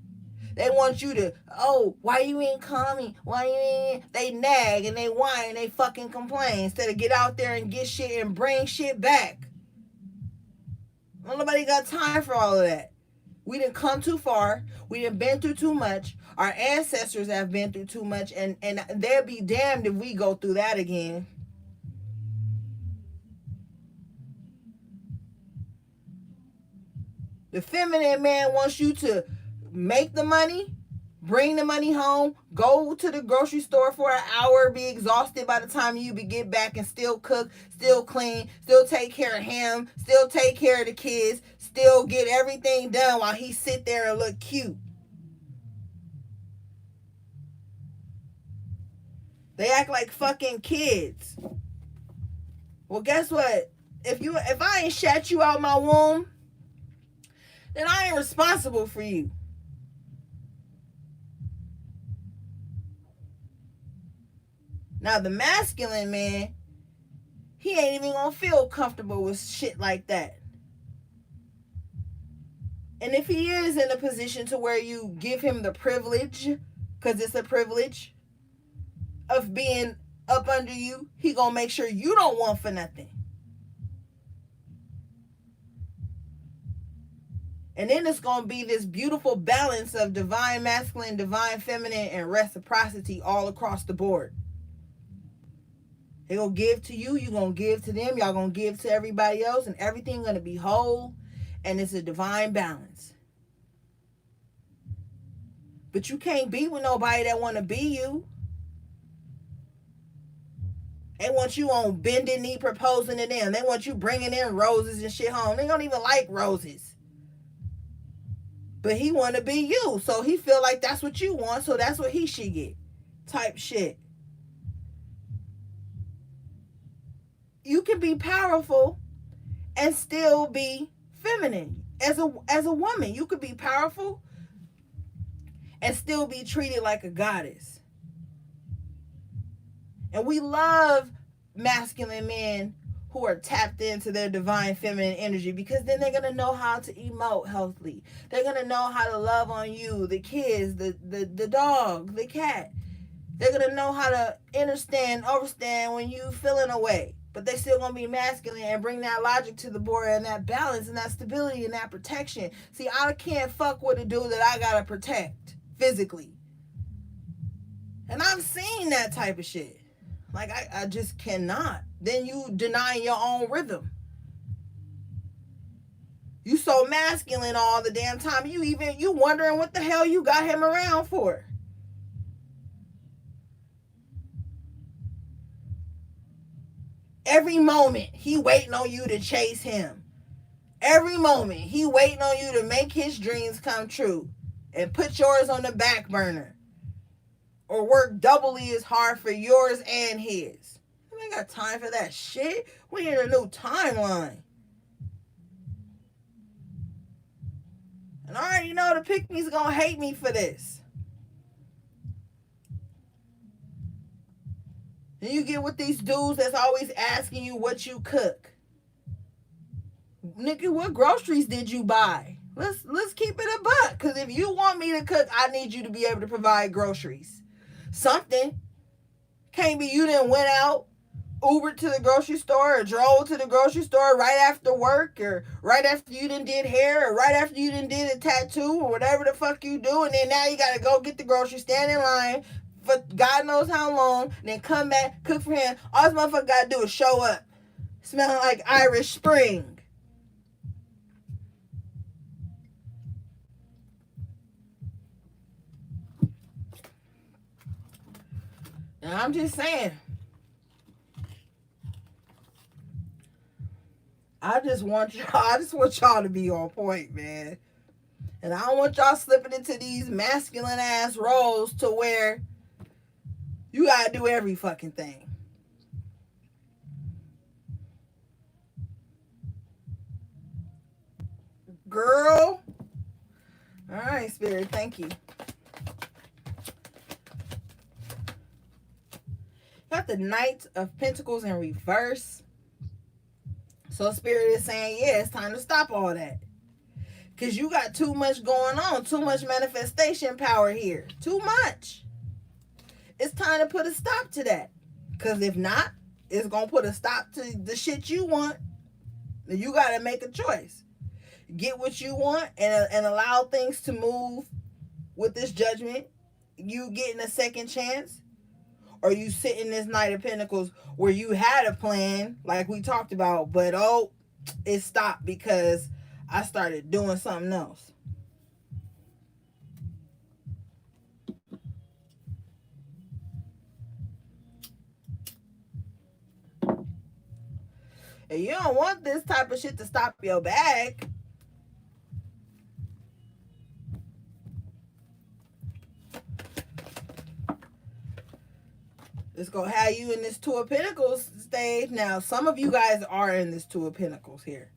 They want you to, oh, why you ain't coming? Why you ain't? They nag and they whine and they fucking complain instead of get out there and get shit and bring shit back. Nobody got time for all of that. We didn't come too far. We didn't been through too much. Our ancestors have been through too much, and they'll be damned if we go through that again. The feminine man wants you to make the money, bring the money home, go to the grocery store for an hour, be exhausted by the time you get back, and still cook, still clean, still take care of him, still take care of the kids, still get everything done while he sit there and look cute. They act like fucking kids. Well, guess what? If I ain't shat you out my womb, then I ain't responsible for you. Now, the masculine man, he ain't even gonna feel comfortable with shit like that. And if he is in a position to where you give him the privilege, because it's a privilege, of being up under you, he gonna make sure you don't want for nothing. And then it's going to be this beautiful balance of divine masculine, divine feminine, and reciprocity all across the board. They're going to give to you. You're going to give to them. Y'all going to give to everybody else. And everything going to be whole. And it's a divine balance. But you can't be with nobody that want to be you. They want you on bending knee proposing to them. They want you bringing in roses and shit home. They don't even like roses. But he want to be you. So he feel like that's what you want. So that's what he should get. Type shit. You can be powerful and still be feminine. As a woman, you could be powerful and still be treated like a goddess. And we love masculine men who are tapped into their divine feminine energy, because then they're going to know how to emote healthily. They're going to know how to love on you, the kids, the dog, the cat. They're going to know how to understand when you feeling away. But they still going to be masculine and bring that logic to the board and that balance and that stability and that protection. See, I can't fuck with a dude that I got to protect physically. And I've seen that type of shit. Like, I just cannot. Then you denying your own rhythm. You so masculine all the damn time. You wondering what the hell you got him around for. Every moment, he waiting on you to chase him. Every moment, he waiting on you to make his dreams come true. And put yours on the back burner. Or work doubly as hard for yours and his. I ain't got time for that shit. We in a new timeline. And I already know the pick-me's gonna hate me for this. And you get with these dudes that's always asking you what you cook. Nigga, what groceries did you buy? Let's keep it a buck. Because if you want me to cook, I need you to be able to provide groceries. Something. Can't be you done went out, Ubered to the grocery store or drove to the grocery store right after work or right after you done did hair or right after you done did a tattoo or whatever the fuck you do, and then now you gotta go get the groceries, stand in line for God knows how long, then come back, cook for him. All this motherfucker gotta do is show up smelling like Irish Spring. And I'm just saying, I just want y'all to be on point, man. And I don't want y'all slipping into these masculine ass roles to where you gotta do every fucking thing. Girl. All right, Spirit, thank you. Got the Knight of Pentacles in reverse. So Spirit is saying, yeah, it's time to stop all that. Because you got too much going on. Too much manifestation power here. Too much. It's time to put a stop to that. Because if not, it's going to put a stop to the shit you want. You got to make a choice. Get what you want and allow things to move with this judgment. You getting a second chance. Or you sit in this Knight of Pentacles where you had a plan, like we talked about, but it stopped because I started doing something else. And you don't want this type of shit to stop your bag. It's going to have you in this Two of Pentacles stage. Now, some of you guys are in this Two of Pentacles here.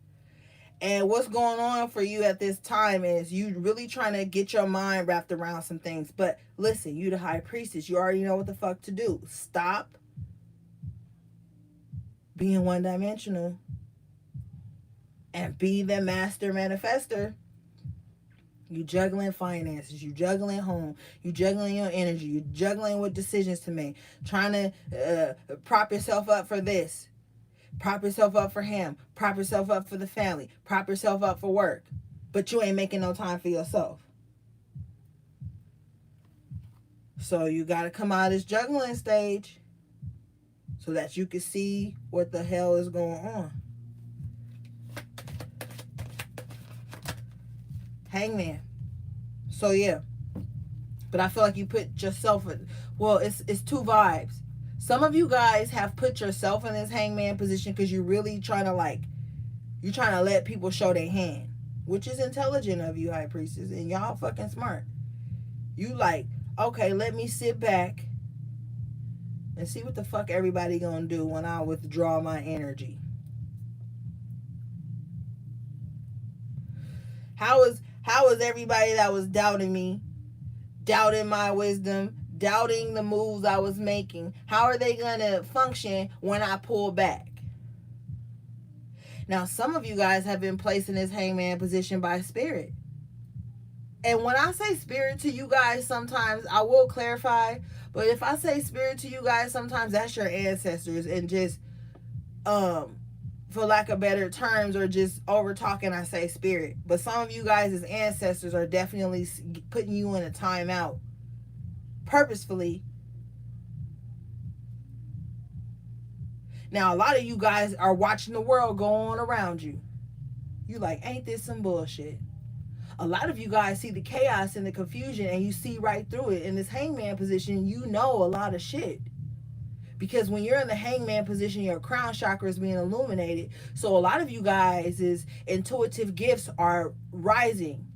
And what's going on for you at this time is you really trying to get your mind wrapped around some things. But listen, you the High Priestess. You already know what the fuck to do. Stop being one-dimensional and be the master manifester. You juggling finances, you juggling home, you juggling your energy, you juggling what decisions to make, trying to prop yourself up for this, prop yourself up for him, prop yourself up for the family, prop yourself up for work, but you ain't making no time for yourself. So you got to come out of this juggling stage so that you can see what the hell is going on. Hangman. So yeah, but I feel like you put yourself in, well, it's two vibes. Some of you guys have put yourself in this hangman position because you're really trying to you're trying to let people show their hand, which is intelligent of you, High Priestess, and y'all fucking smart. You okay, let me sit back and see what the fuck everybody gonna do when I withdraw my energy. How is everybody that was doubting me, doubting my wisdom, doubting the moves I was making, how are they going to function when I pull back? Now, some of you guys have been placed in this hangman position by Spirit. And when I say Spirit to you guys, sometimes I will clarify, but if I say Spirit to you guys, sometimes that's your ancestors and just, for lack of better terms, or just over talking, I say Spirit. But some of you guys as ancestors are definitely putting you in a timeout purposefully. Now, a lot of you guys are watching the world go on around you. You ain't this some bullshit? A lot of you guys see the chaos and the confusion and you see right through it. In this hangman position, you know a lot of shit. Because when you're in the hangman position, your crown chakra is being illuminated. So a lot of you guys' intuitive gifts are rising.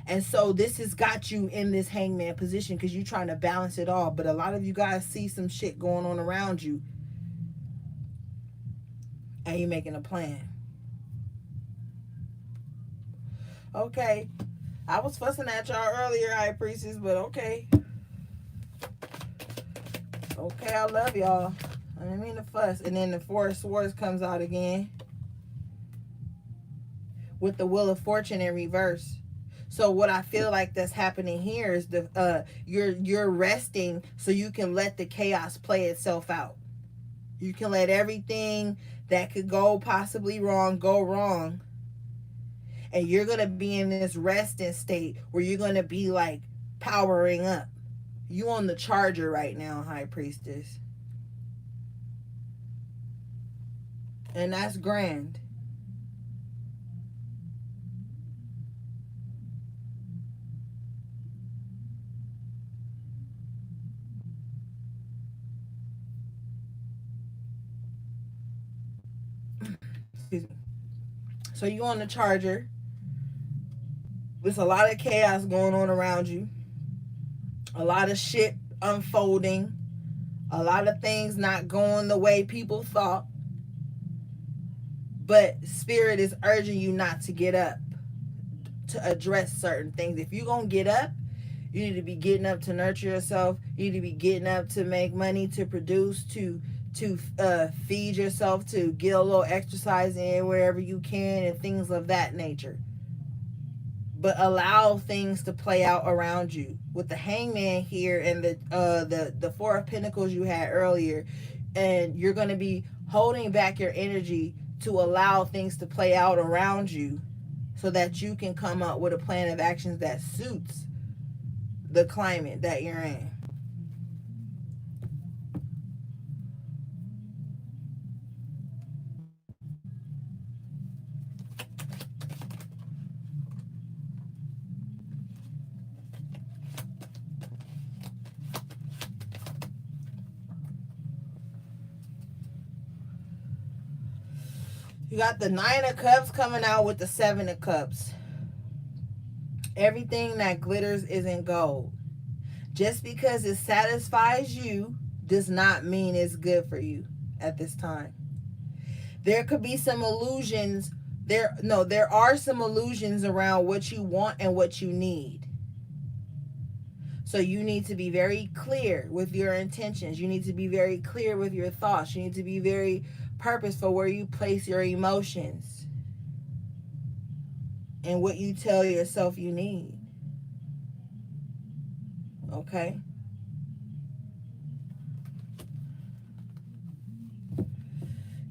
And so this has got you in this hangman position because you're trying to balance it all. But a lot of you guys see some shit going on around you. And you're making a plan. Okay. I was fussing at y'all earlier, High Priestess, but okay. Okay, I love y'all. I didn't mean to fuss. And then the Four of Swords comes out again. With the Wheel of Fortune in reverse. So what I feel like that's happening here is you're resting so you can let the chaos play itself out. You can let everything that could go possibly wrong go wrong. And you're going to be in this resting state where you're going to be like powering up. You on the charger right now, High Priestess. And that's grand. Excuse me. So you on the charger. There's a lot of chaos going on around you. A lot of shit unfolding. A lot of things not going the way people thought. But Spirit is urging you not to get up to address certain things. If you're going to get up, you need to be getting up to nurture yourself. You need to be getting up to make money, to produce, to feed yourself, to get a little exercise in wherever you can, and things of that nature. But allow things to play out around you. With the hangman here and the Four of Pentacles you had earlier, and you're going to be holding back your energy to allow things to play out around you so that you can come up with a plan of actions that suits the climate that you're in. You got the Nine of Cups coming out with the Seven of Cups. Everything that glitters isn't gold. Just because it satisfies you does not mean it's good for you at this time. There could be some illusions. There are some illusions around what you want and what you need. So you need to be very clear with your intentions. You need to be very clear with your thoughts. You need to be very purposeful where you place your emotions and what you tell yourself you need. Okay?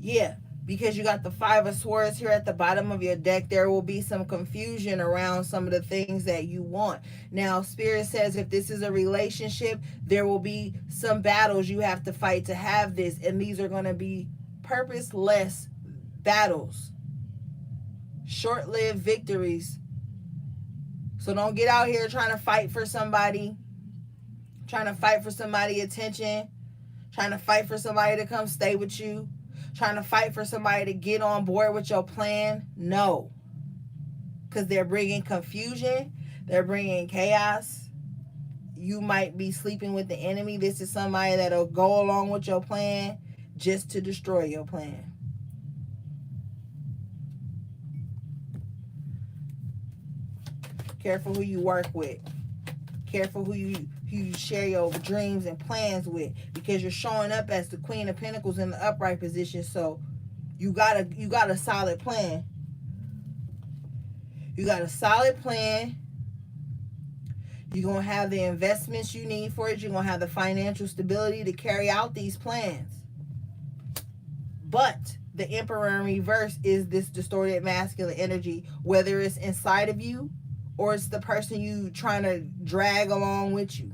Yeah, because you got the Five of Swords here at the bottom of your deck. There will be some confusion around some of the things that you want. Now, Spirit says if this is a relationship, there will be some battles you have to fight to have this. And these are going to be purposeless battles. Short-lived victories. So don't get out here trying to fight for somebody. Trying to fight for somebody's attention. Trying to fight for somebody to come stay with you. Trying to fight for somebody to get on board with your plan. No. Because they're bringing confusion. They're bringing chaos. You might be sleeping with the enemy. This is somebody that'll go along with your plan just to destroy your plan. Careful who you work with. Careful who you share your dreams and plans with, because you're showing up as the Queen of Pentacles in the upright position. So you got a solid plan. You got a solid plan. You're going to have the investments you need for it. You're going to have the financial stability to carry out these plans. But the Emperor in reverse is this distorted masculine energy, whether it's inside of you or it's the person you trying to drag along with you.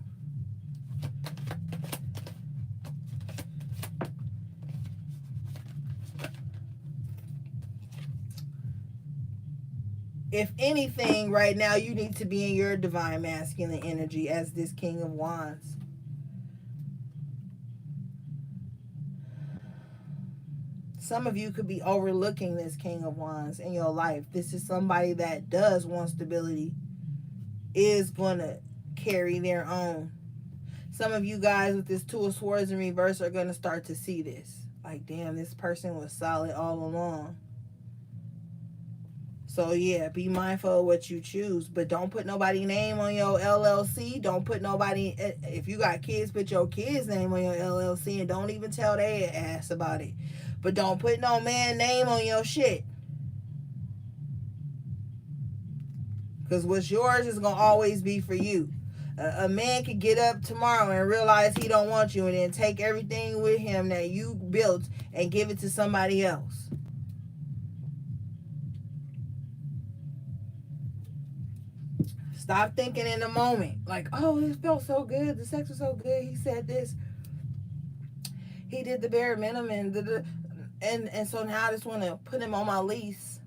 If anything, right now, you need to be in your divine masculine energy as this King of Wands. Some of you could be overlooking this King of Wands in your life. This is somebody that does want stability, is going to carry their own. Some of you guys with this Two of Swords in reverse are going to start to see this. Like, damn, this person was solid all along. So, yeah, be mindful of what you choose. But don't put nobody's name on your LLC. Don't put nobody... If you got kids, put your kid's name on your LLC. And don't even tell their ass about it. But don't put no man's name on your shit. Because what's yours is going to always be for you. A man could get up tomorrow and realize he don't want you, and then take everything with him that you built and give it to somebody else. Stop thinking in the moment. Like, oh, it felt so good. The sex was so good. He said this. He did the bare minimum. And so now I just want to put him on my lease.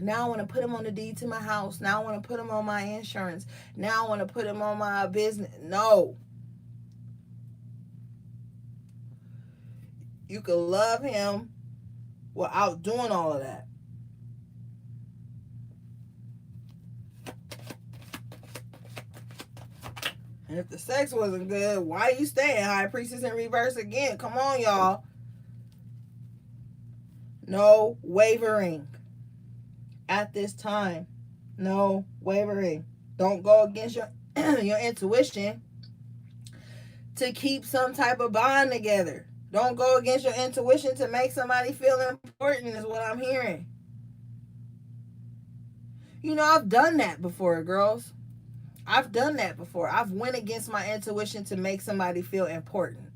Now I want to put him on the deed to my house. Now I want to put him on my insurance. Now I want to put him on my business. No. You can love him without doing all of that. And if the sex wasn't good, why are you staying? High Priestess in reverse again. Come on, y'all. No wavering at this time. No wavering. Don't go against your your intuition to keep some type of bond together. Don't go against your intuition to make somebody feel important, is what I'm hearing. You know, I've done that before, girls. I've done that before. I've went against my intuition to make somebody feel important.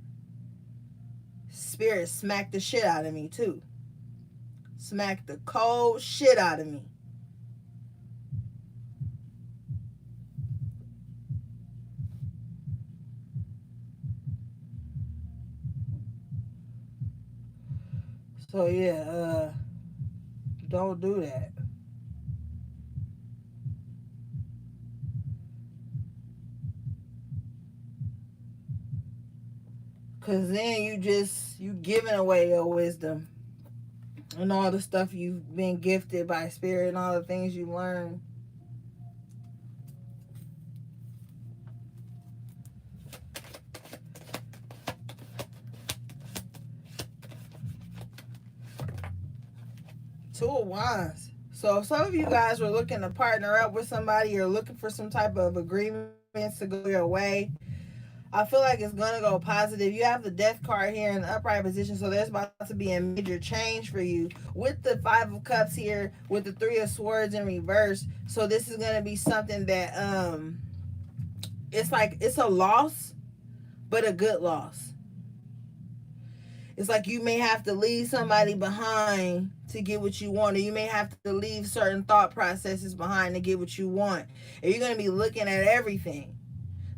Spirit smacked the shit out of me too. Smacked the cold shit out of me. So yeah, don't do that. Cause then you giving away your wisdom and all the stuff you've been gifted by spirit and all the things you learned. Two of Wands. So if some of you guys were looking to partner up with somebody or looking for some type of agreements to go your way, I feel like it's going to go positive. You have the Death card here in the upright position, so there's about to be a major change for you. With the Five of Cups here, with the Three of Swords in reverse, so this is going to be something that, it's like, it's a loss, but a good loss. It's like you may have to leave somebody behind to get what you want, or you may have to leave certain thought processes behind to get what you want. And you're going to be looking at everything.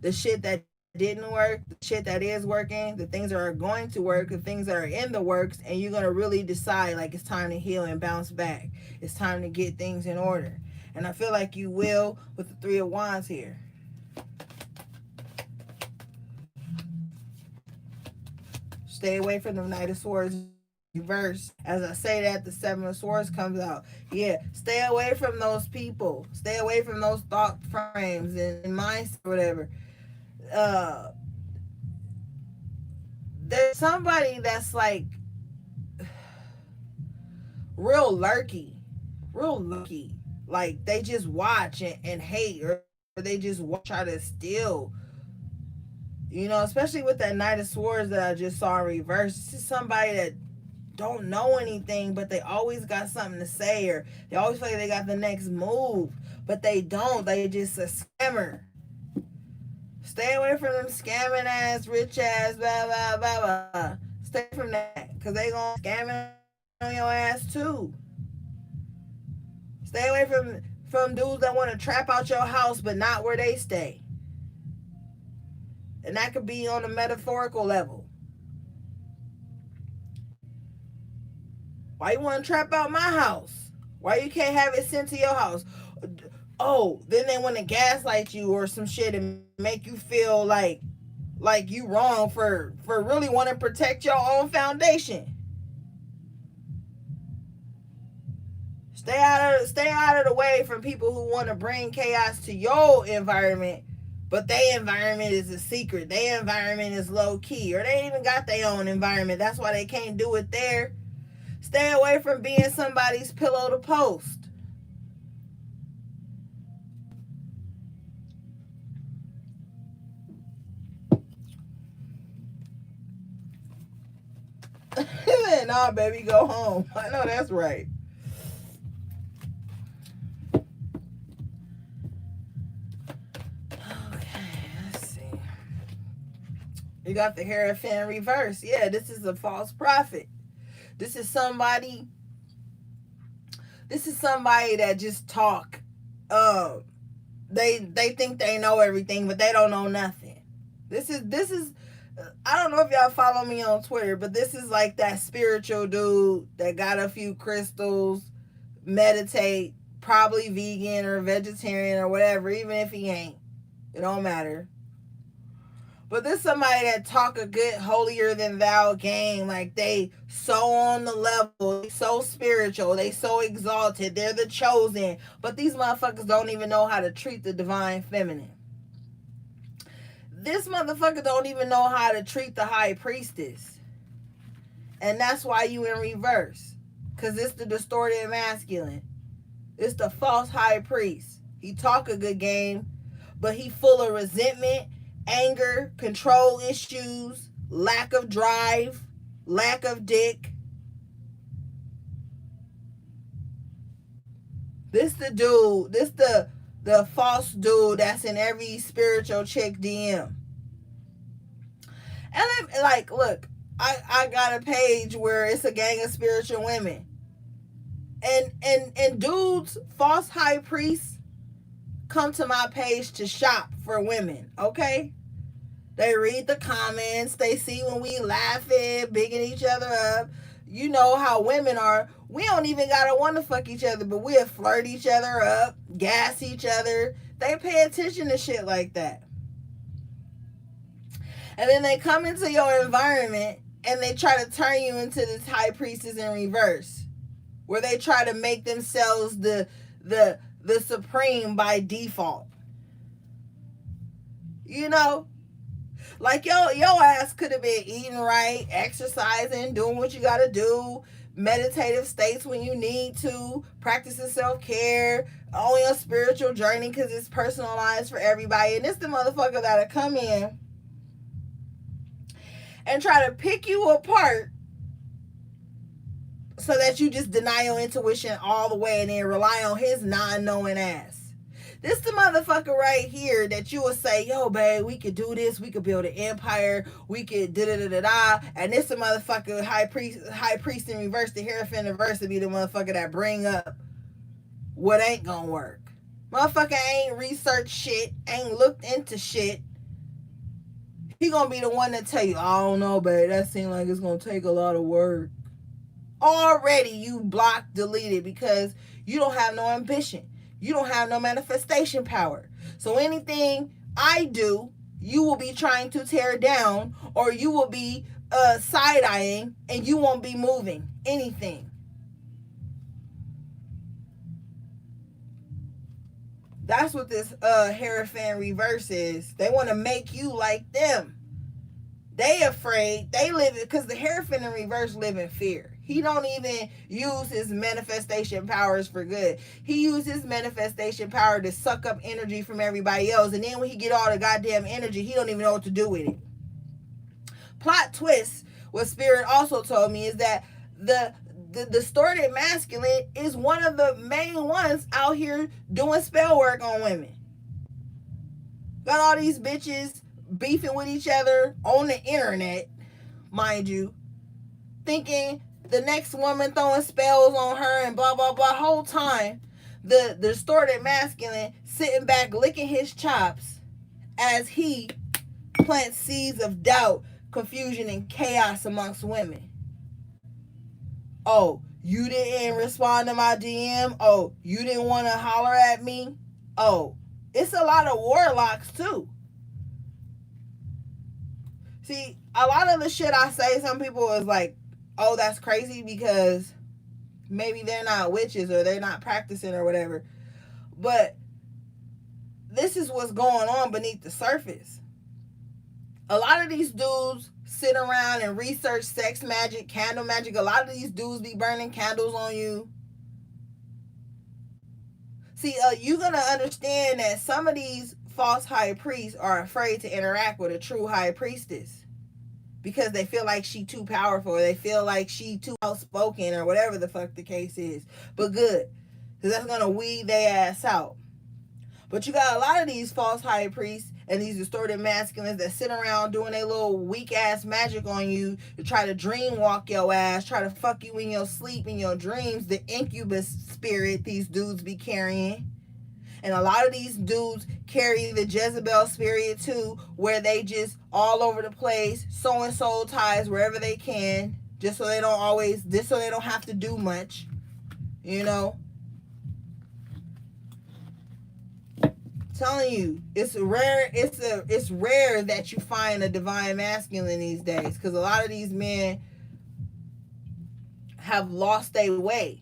The shit that didn't work, the shit that is working, the things that are going to work, the things that are in the works, and you're going to really decide like it's time to heal and bounce back. It's time to get things in order. And I feel like you will with the Three of Wands here. Stay away from the Knight of Swords reverse. As I say that, the Seven of Swords comes out. Yeah, stay away from those people. Stay away from those thought frames and mindset, whatever. There's somebody that's like real lurky. Like they just watch and hate, or they just try to steal. You know, especially with that Knight of Swords that I just saw in reverse. This is somebody that don't know anything, but they always got something to say, or they always feel like they got the next move, but they don't. They just a scammer. Stay away from them scamming ass, rich ass, blah, blah, blah, blah. Stay from that, because they gonna scam on your ass too. Stay away from dudes that want to trap out your house, but not where they stay. And that could be on a metaphorical level. Why you want to trap out my house? Why you can't have it sent to your house? Oh, then they want to gaslight you or some shit and make you feel like you wrong for really wanting to protect your own foundation. Stay out of the way from people who want to bring chaos to your environment, but their environment is a secret. Their environment is low key, or they ain't even got their own environment. That's why they can't do it there. Stay away from being somebody's pillow to post. Nah, baby, go home. I know that's right. Okay. You got the Hierophant reverse. Yeah, this is a false prophet. This is somebody. This is somebody that just talk. Um, they think they know everything, but they don't know nothing. This is. I don't know if y'all follow me on Twitter, but this is like that spiritual dude that got a few crystals, meditate, probably vegan or vegetarian or whatever. Even if he ain't, it don't matter. But this somebody that talk a good holier than thou game, like they so on the level, they so spiritual, they so exalted, they're the chosen. But these motherfuckers don't even know how to treat the divine feminine. This motherfucker don't even know how to treat the high priestess. And that's why you in reverse. Cause it's the distorted masculine. It's the false high priest. He talk a good game, but he full of resentment, anger, control issues, lack of drive, lack of dick. This the dude, this the false dude that's in every spiritual chick DM. And I'm like, look, I got a page where it's a gang of spiritual women. And dudes, false high priests, come to my page to shop for women, okay? They read the comments. They see when we laughing, bigging each other up. You know how women are. We don't even gotta want to fuck each other, but we'll flirt each other up, gas each other. They pay attention to shit like that. And then they come into your environment and they try to turn you into this high priestess in reverse, where they try to make themselves the supreme by default. You know? Like your ass could have been eating right, exercising, doing what you gotta do, meditative states when you need to, practicing self-care, on your spiritual journey because it's personalized for everybody. And it's the motherfucker that'll come in and try to pick you apart so that you just deny your intuition all the way and then rely on his non-knowing ass. This the motherfucker right here that you will say, yo, babe, we could do this. We could build an empire. We could da-da-da-da-da. And this the motherfucker high priest in reverse, the Hierophant in reverse to be the motherfucker that bring up what ain't gonna work. Motherfucker ain't researched shit, ain't looked into shit. He gonna be the one that tell you, I don't know, babe, that seems like it's gonna take a lot of work. Already you blocked, deleted because you don't have no ambition. You don't have no manifestation power. So anything I do, you will be trying to tear down, or you will be side-eyeing, and you won't be moving anything. That's what this Hierophant reverse is. They want to make you like them. They afraid. They live it because the Hierophant in reverse live in fear. He don't even use his manifestation powers for good. He uses his manifestation power to suck up energy from everybody else. And then when he get all the goddamn energy, he don't even know what to do with it. Plot twist, what Spirit also told me, is that the distorted masculine is one of the main ones out here doing spell work on women. Got all these bitches beefing with each other on the internet, mind you, thinking the next woman throwing spells on her and blah, blah, blah. Whole time, the distorted masculine sitting back licking his chops as he plants seeds of doubt, confusion, and chaos amongst women. Oh, you didn't respond to my DM? Oh, you didn't want to holler at me? Oh, it's a lot of warlocks too. See, a lot of the shit I say, some people is like, oh, that's crazy because maybe they're not witches or they're not practicing or whatever. But this is what's going on beneath the surface. A lot of these dudes sit around and research sex magic, candle magic. A lot of these dudes be burning candles on you. See, you're going to understand that some of these false high priests are afraid to interact with a true high priestess because they feel like she too powerful, or they feel like she too outspoken, or whatever the fuck the case is. But good, because that's going to weed their ass out. But you got a lot of these false high priests and these distorted masculines that sit around doing their little weak ass magic on you to try to dream walk your ass, try to fuck you in your sleep, in your dreams, the incubus spirit these dudes be carrying. And a lot of these dudes carry the Jezebel spirit too, where they just all over the place, sewing soul ties wherever they can, just so they don't have to do much, you know. Telling you, it's rare. It's rare that you find a divine masculine these days, because a lot of these men have lost their way.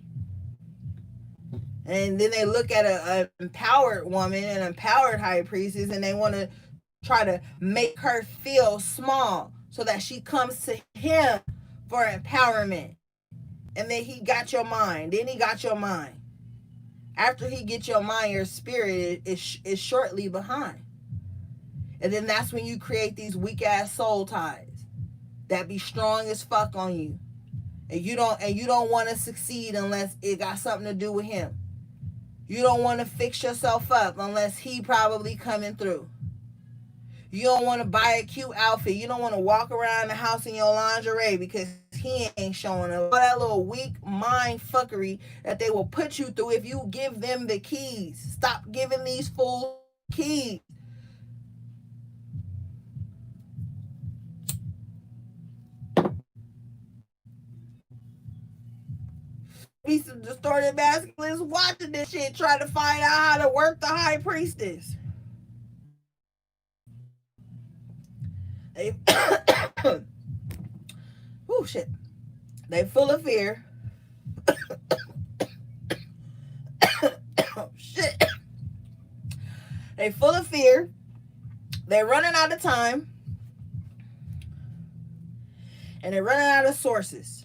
And then they look at an empowered woman, an empowered high priestess, and they want to try to make her feel small so that she comes to him for empowerment. And then he got your mind. Then he got your mind. After he gets your mind, your spirit is shortly behind. And then that's when you create these weak ass soul ties that be strong as fuck on you. And you don't want to succeed unless it got something to do with him. You don't want to fix yourself up unless he probably coming through. You don't want to buy a cute outfit. You don't want to walk around the house in your lingerie because he ain't showing up. All that little weak mind fuckery that they will put you through if you give them the keys. Stop giving these fools keys. Be some distorted masculines watching this shit trying to find out how to work the high priestess. They oh shit. They full of fear. Oh shit. They full of fear. They're running out of time. And they're running out of sources.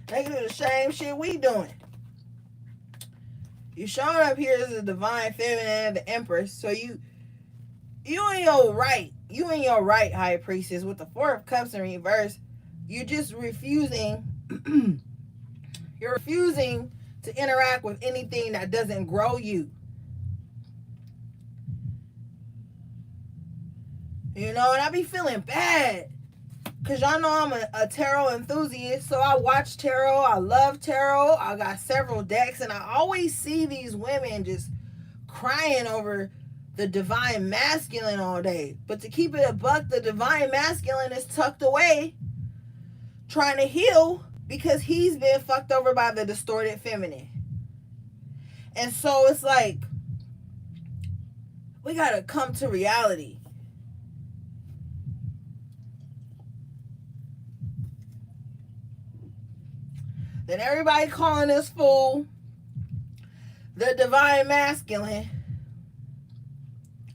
They do the same shit we doing. You showing up here as a divine feminine, the empress, so you in your right. You in your right, high priestess, with the Four of Cups in reverse. You're just refusing. You're refusing to interact with anything that doesn't grow you. You know, and I be feeling bad. Because y'all know I'm a tarot enthusiast, so I watch tarot. I love tarot. I got several decks, and I always see these women just crying over the divine masculine all day. But to keep it a buck, the divine masculine is tucked away, trying to heal because he's been fucked over by the distorted feminine. And so it's like, we got to come to reality. Then everybody calling this fool the divine masculine.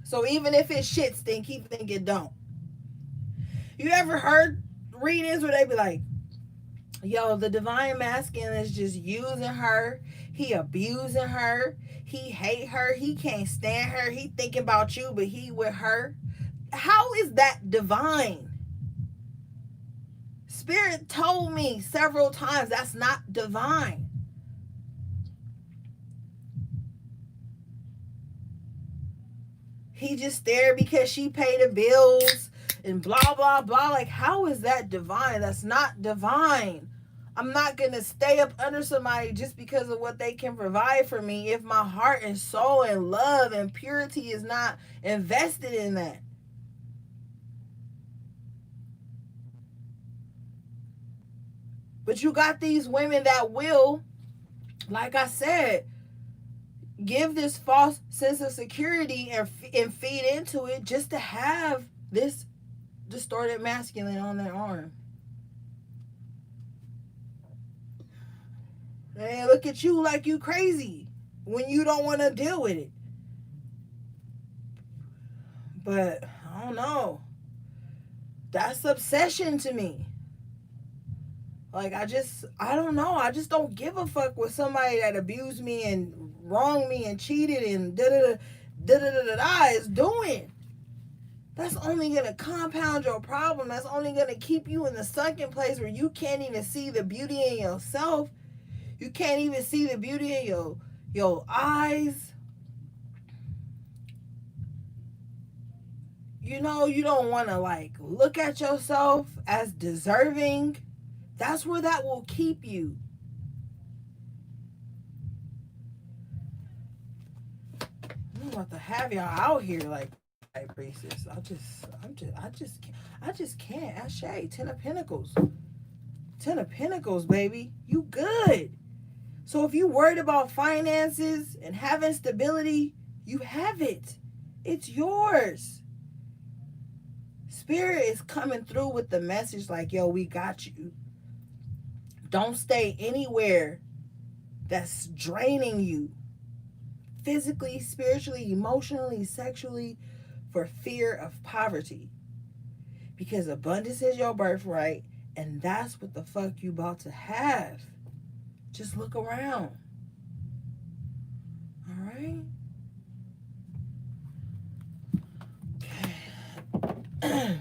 So even if it shit stink, he think it don't. You ever heard readings where they be like, yo, the divine masculine is just using her. He abusing her. He hate her. He can't stand her. He thinking about you, but he with her. How is that divine? Spirit told me several times that's not divine. He just there because she paid the bills and blah, blah, blah. Like, how is that divine? That's not divine. I'm not going to stay up under somebody just because of what they can provide for me if my heart and soul and love and purity is not invested in that. But you got these women that will, like I said, give this false sense of security and feed into it just to have this distorted masculine on their arm. They look at you like you crazy when you don't want to deal with it. But I don't know. That's obsession to me. Like, I don't know. I just don't give a fuck with somebody that abused me and wronged me and cheated and da-da-da-da-da-da-da is doing. that's only going to compound your problem. That's only going to keep you in the sunken place where you can't even see the beauty in yourself. You can't even see the beauty in your eyes. You know, you don't want to like look at yourself as deserving. That's where that will keep you. I'm about to have y'all out here like Priestess. I just can't. Ashay, 10 of Pentacles. 10 of Pentacles, baby. You good. So if you worried about finances and having stability, you have it. It's yours. Spirit is coming through with the message like, yo, we got you. Don't stay anywhere that's draining you. Physically, spiritually, emotionally, sexually, for fear of poverty. Because abundance is your birthright, and that's what the fuck you about to have. Just look around. All right? Okay.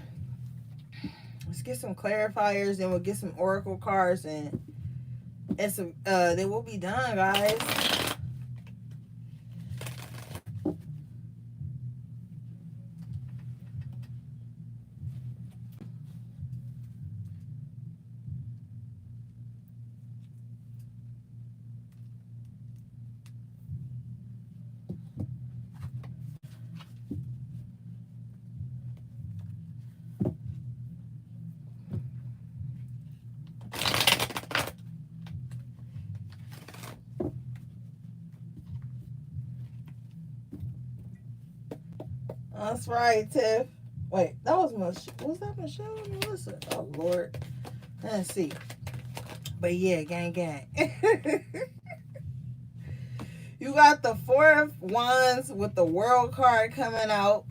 Let's get some clarifiers, and we'll get some oracle cards, and some then we'll be done, guys. That's right, Tiff. Wait, that was was that Michelle or Melissa? Oh, Lord. Let's see. But yeah, gang, gang. You got the 4 of Wands with the World card coming out.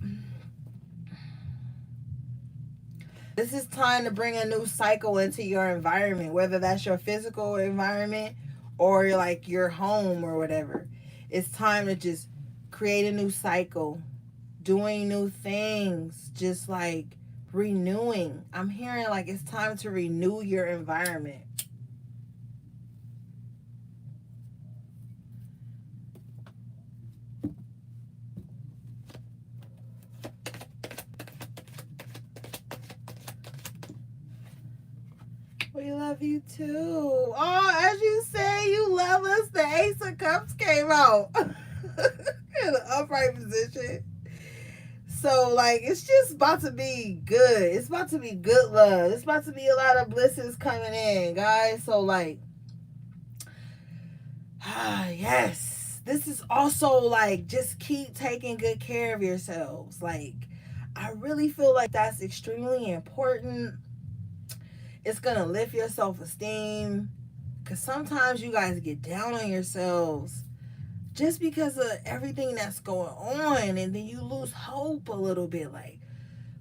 This is time to bring a new cycle into your environment, whether that's your physical environment or like your home or whatever. It's time to just create a new cycle. Doing new things, just like renewing. I'm hearing like it's time to renew your environment. We love you too. Oh, as you say, you love us. The Ace of Cups came out in an upright position. So, like, it's just about to be good. It's about to be good love. It's about to be a lot of blessings coming in, guys. So, like, yes. This is also, like, just keep taking good care of yourselves. Like, I really feel like that's extremely important. It's going to lift your self-esteem. Because sometimes you guys get down on yourselves just because of everything that's going on, and then you lose hope a little bit. Like,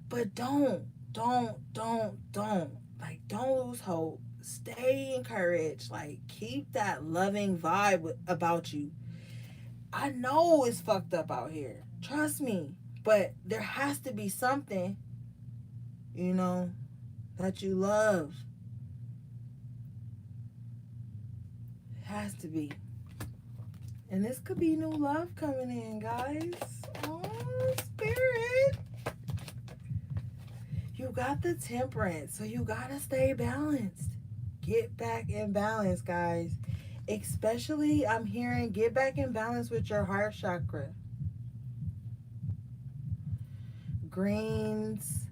but don't like, don't lose hope. Stay encouraged. Like, keep that loving vibe about you. I know it's fucked up out here, trust me, but there has to be something, you know, that you love. It has to be. And this could be new love coming in, guys. Oh, Spirit. You got the Temperance, so you gotta stay balanced. Get back in balance, guys. Especially, I'm hearing, get back in balance with your heart chakra. Greens,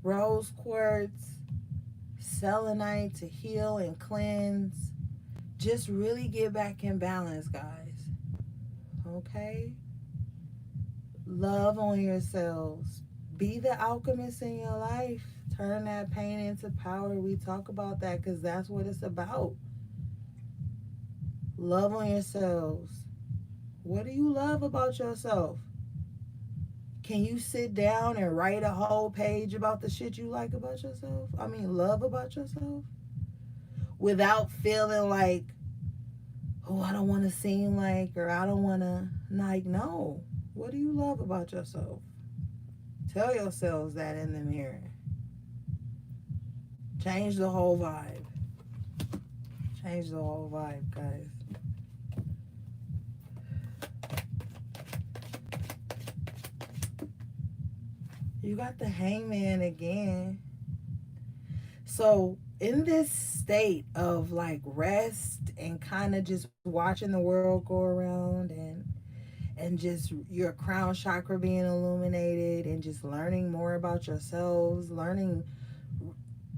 rose quartz, selenite to heal and cleanse. Just really get back in balance, guys. Okay? Love on yourselves. Be the alchemist in your life. Turn that pain into power. We talk about that because that's what it's about. Love on yourselves. What do you love about yourself? Can you sit down and write a whole page about the shit you like about yourself? I mean, love about yourself? Without feeling like, oh, I don't want to seem like, or I don't want to, like, no. What do you love about yourself? Tell yourselves that in the mirror. Change the whole vibe. Change the whole vibe, guys. You got the hangman again. So in this state of like rest and kind of just watching the world go around and just your crown chakra being illuminated and just learning more about yourselves, learning,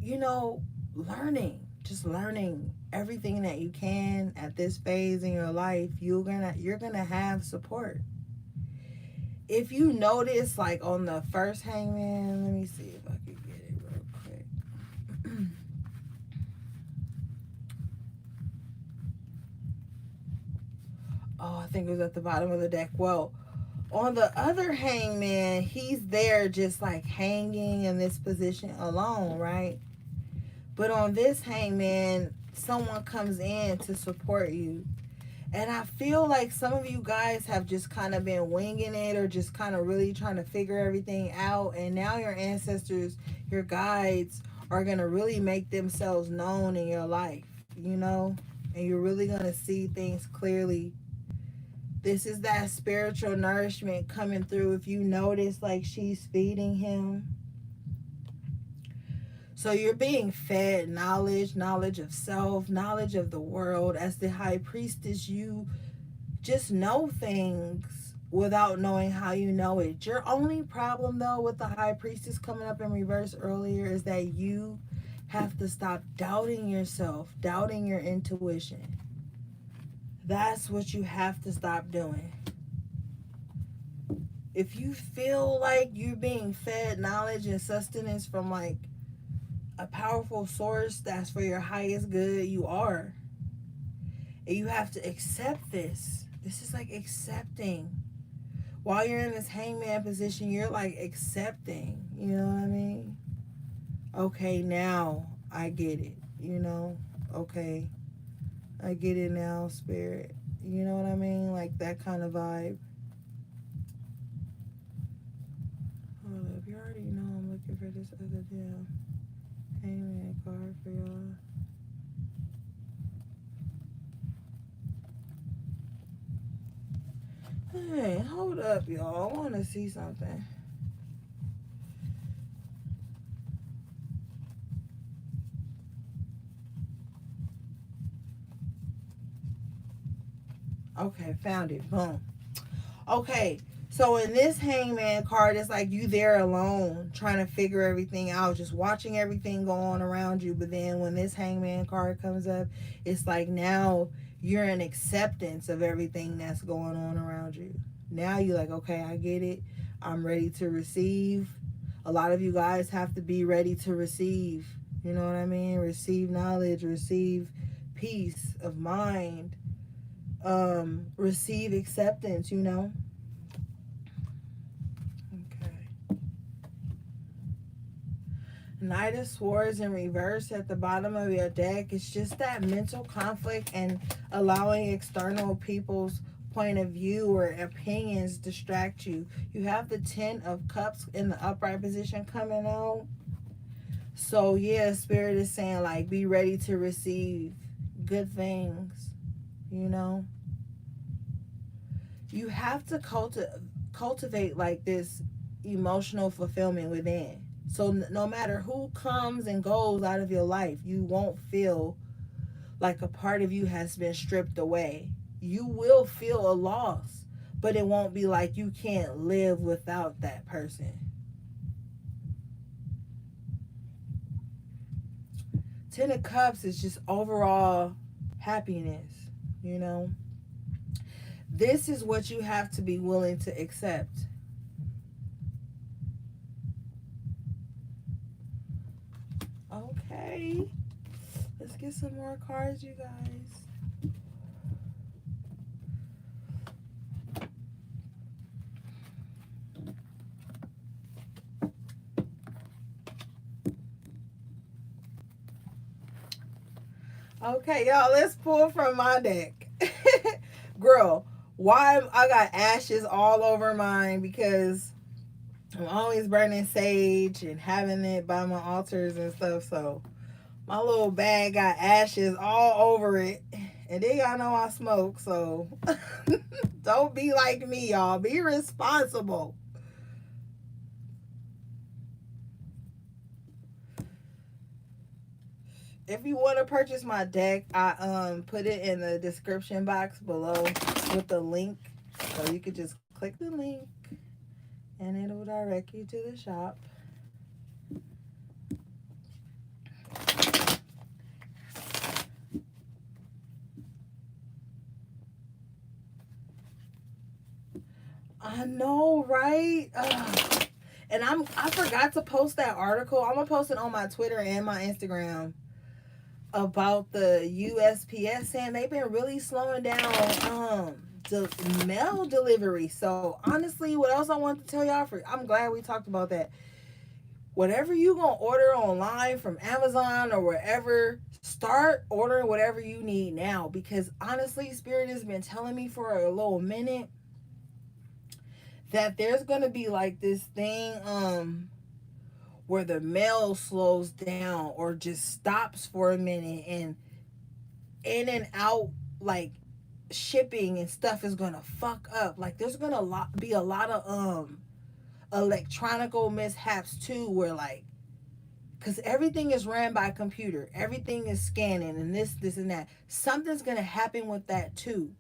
you know, just learning everything that you can at this phase in your life, you're gonna have support. If you notice, like on the first hangman, let me see if I can get it real quick. Oh, I think it was at the bottom of the deck. Well, on the other hangman, he's there just like hanging in this position alone, right? But on this hangman, someone comes in to support you. And I feel like some of you guys have just kind of been winging it or just kind of really trying to figure everything out. And now your ancestors, your guides, are going to really make themselves known in your life, you know? And you're really going to see things clearly. This is that spiritual nourishment coming through. If you notice, like she's feeding him. So you're being fed knowledge, knowledge of self, knowledge of the world. As the high priestess, you just know things without knowing how you know it. Your only problem, though, with the high priestess coming up in reverse earlier is that you have to stop doubting yourself, doubting your intuition. That's what you have to stop doing. If you feel like you're being fed knowledge and sustenance from like a powerful source that's for your highest good, you are. And you have to accept this. This is like accepting. While you're in this hangman position, you're like accepting. You know what I mean? Okay, now I get it. You know? Okay, I get it now, spirit. You know what I mean? Like that kind of vibe. Hold up. You already know I'm looking for this other damn hangman card for y'all. Hey, hold up, y'all. I want to see something. Okay, found it. Boom. Okay, so in this hangman card, it's like you there alone trying to figure everything out, just watching everything go on around you. But then when this hangman card comes up, it's like now you're in acceptance of everything that's going on around you. Now you're like, okay, I get it. I'm ready to receive. A lot of you guys have to be ready to receive. You know what I mean? Receive knowledge, receive peace of mind, receive acceptance, you know. Okay. Knight of Swords in reverse at the bottom of your deck. It's just that mental conflict and allowing external people's point of view or opinions distract you. You have the Ten of Cups in the upright position coming out. So yeah, Spirit is saying like be ready to receive good things, you know. You have to cultivate like this emotional fulfillment within. So no matter who comes and goes out of your life, you won't feel like a part of you has been stripped away. You will feel a loss, but it won't be like you can't live without that person. Ten of Cups is just overall happiness, you know. This is what you have to be willing to accept. Okay. Let's get some more cards, you guys. Okay, y'all, let's pull from my deck. Girl, Why I got ashes all over mine? Because I'm always burning sage and having it by my altars and stuff. So my little bag got ashes all over it. And then y'all know I smoke, so don't be like me, y'all. Be responsible. If you want to purchase my deck, I put it in the description box below with the link. So you could just click the link and it'll direct you to the shop. I know, right? And I forgot to post that article. I'm gonna post it on my Twitter and my Instagram about the USPS saying they've been really slowing down mail delivery. So honestly, what else I want to tell y'all, for I'm glad we talked about that. Whatever you gonna order online from Amazon or wherever, start ordering whatever you need now, because honestly, Spirit has been telling me for a little minute that there's gonna be like this thing where the mail slows down or just stops for a minute, and in and out, like shipping and stuff is gonna fuck up. Like there's gonna be a lot of electronical mishaps too, where like, because everything is ran by computer, everything is scanning and this and that. Something's gonna happen with that too.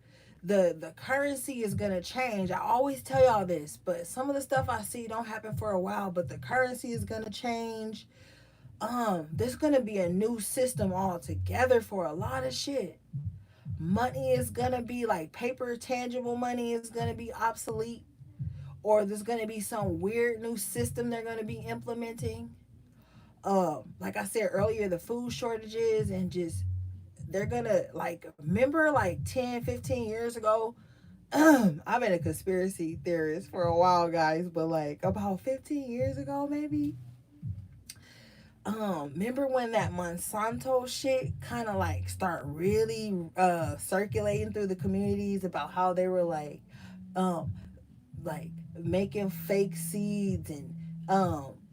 The currency is gonna change. I always tell y'all this, but some of the stuff I see don't happen for a while, but the currency is gonna change. There's gonna be a new system altogether for a lot of shit. Money is gonna be like paper, tangible money is gonna be obsolete, or there's gonna be some weird new system they're gonna be implementing. Like I said earlier, the food shortages, and just they're gonna, like, remember like 10, 15 years ago. I've been a conspiracy theorist for a while, guys, but like about 15 years ago, maybe. Remember when that Monsanto shit kind of like start really circulating through the communities about how they were um like making fake seeds, and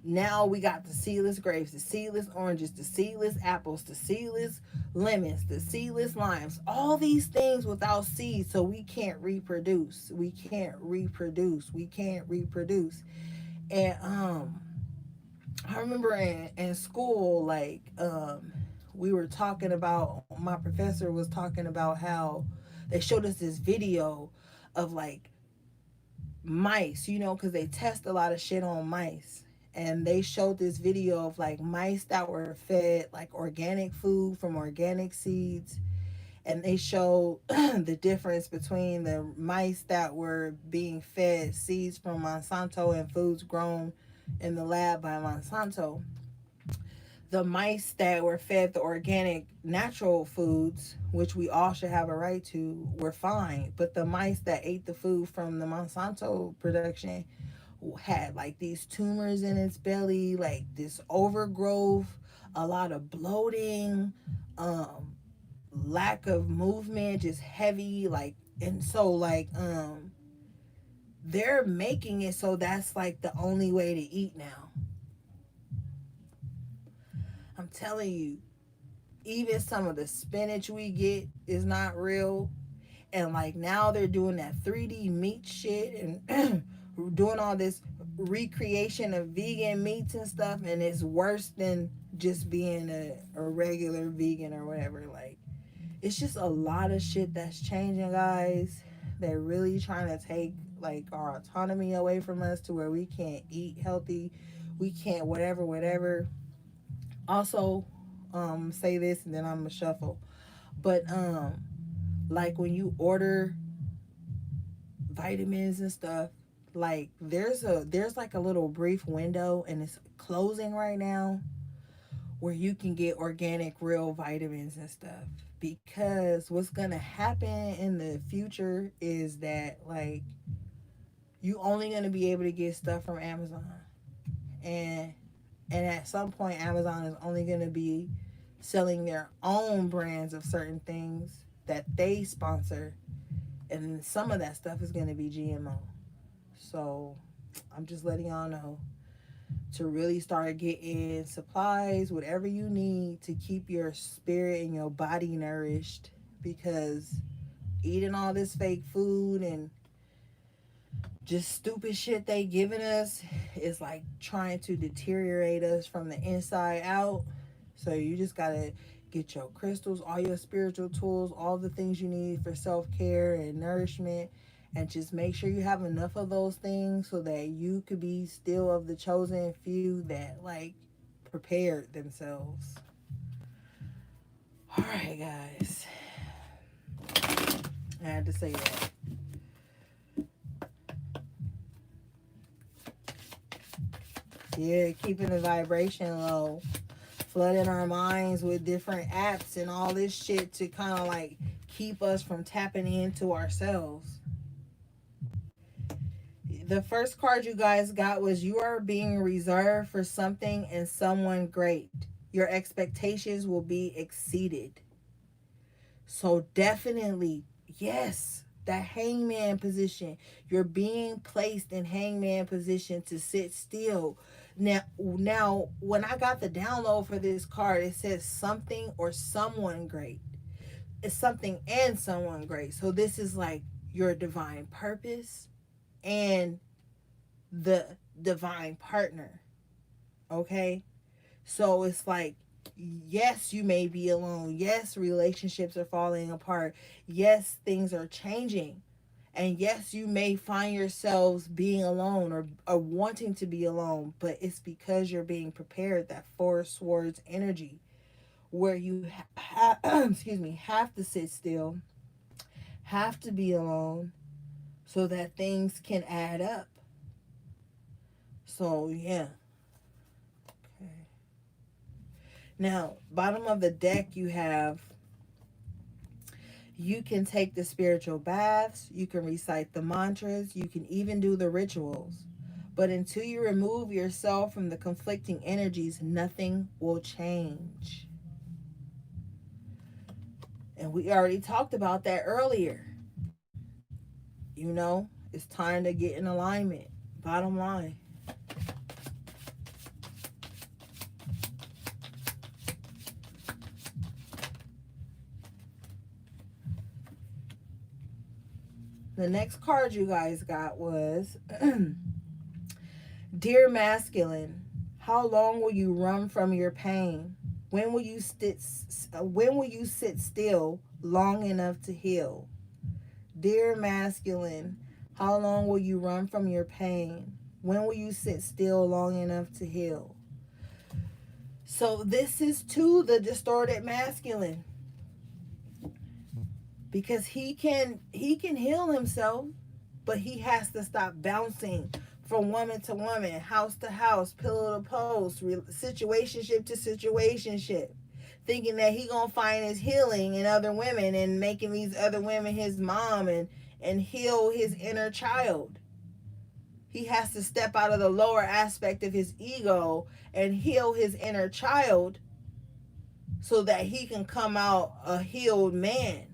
now we got the seedless grapes, the seedless oranges, the seedless apples, the seedless lemons, the seedless limes, all these things without seeds, so we can't reproduce, and I remember in school, like, we were talking about, my professor was talking about how they showed us this video of like mice, because they test a lot of shit on mice. And they showed this video of like mice that were fed like organic food from organic seeds. And they showed the difference between the mice that were being fed seeds from Monsanto and foods grown in the lab by Monsanto. The mice that were fed the organic natural foods, which we all should have a right to, were fine. But the mice that ate the food from the Monsanto production had like these tumors in its belly, like this overgrowth, a lot of bloating, um, lack of movement, just heavy, like, and so like they're making it so that's like the only way to eat now. I'm telling you, even some of the spinach we get is not real. And like now they're doing that 3D meat shit and doing all this recreation of vegan meats and stuff, and it's worse than just being a regular vegan or whatever. Like, it's just a lot of shit that's changing, guys. They're really trying to take like our autonomy away from us to where we can't eat healthy, we can't whatever. Also, say this and then I'm gonna shuffle. But like when you order vitamins and stuff, like there's like a little brief window, and it's closing right now, where you can get organic real vitamins and stuff. Because what's gonna happen in the future is that like you only gonna be able to get stuff from Amazon, and at some point Amazon is only gonna be selling their own brands of certain things that they sponsor, And some of that stuff is going to be GMO. So I'm just letting y'all know to really start getting supplies, whatever you need to keep your spirit and your body nourished, because eating all this fake food and just stupid shit they giving us is like trying to deteriorate us from the inside out. So you just gotta get your crystals, all your spiritual tools, all the things you need for self-care and nourishment, and just make sure you have enough of those things so that you could be still of the chosen few that like prepared themselves. All right, guys, I had to say that. Yeah, keeping the vibration low, flooding our minds with different apps and all this shit to kind of like keep us from tapping into ourselves. The first card you guys got was you are being reserved for something and someone great. Your expectations will be exceeded. So definitely, yes, that hangman position. You're being placed in hangman position to sit still. Now, when I got the download for this card, it says something or someone great. It's something and someone great. So this is like your divine purpose and the divine partner. Okay? So it's like, yes, you may be alone. Yes, relationships are falling apart. Yes, things are changing. And yes, you may find yourselves being alone or wanting to be alone, but it's because you're being prepared, that Four Swords energy, where you excuse me, have to sit still, have to be alone so that things can add up. So, yeah. Okay. Now, bottom of the deck, you have you can take the spiritual baths, you can recite the mantras, you can even do the rituals. But until you remove yourself from the conflicting energies, nothing will change. And we already talked about that earlier. You know, it's time to get in alignment. Bottom line. The next card you guys got was Dear Masculine, how long will you run from your pain? When will you sit still long enough to heal? Dear Masculine, how long will you run from your pain? When will you sit still long enough to heal? So this is to the distorted masculine, because he can heal himself, but he has to stop bouncing from woman to woman, house to house, pillow to post, situationship to situationship, thinking that he gonna find his healing in other women and making these other women his mom and heal his inner child. He has to step out of the lower aspect of his ego and heal his inner child so that he can come out a healed man.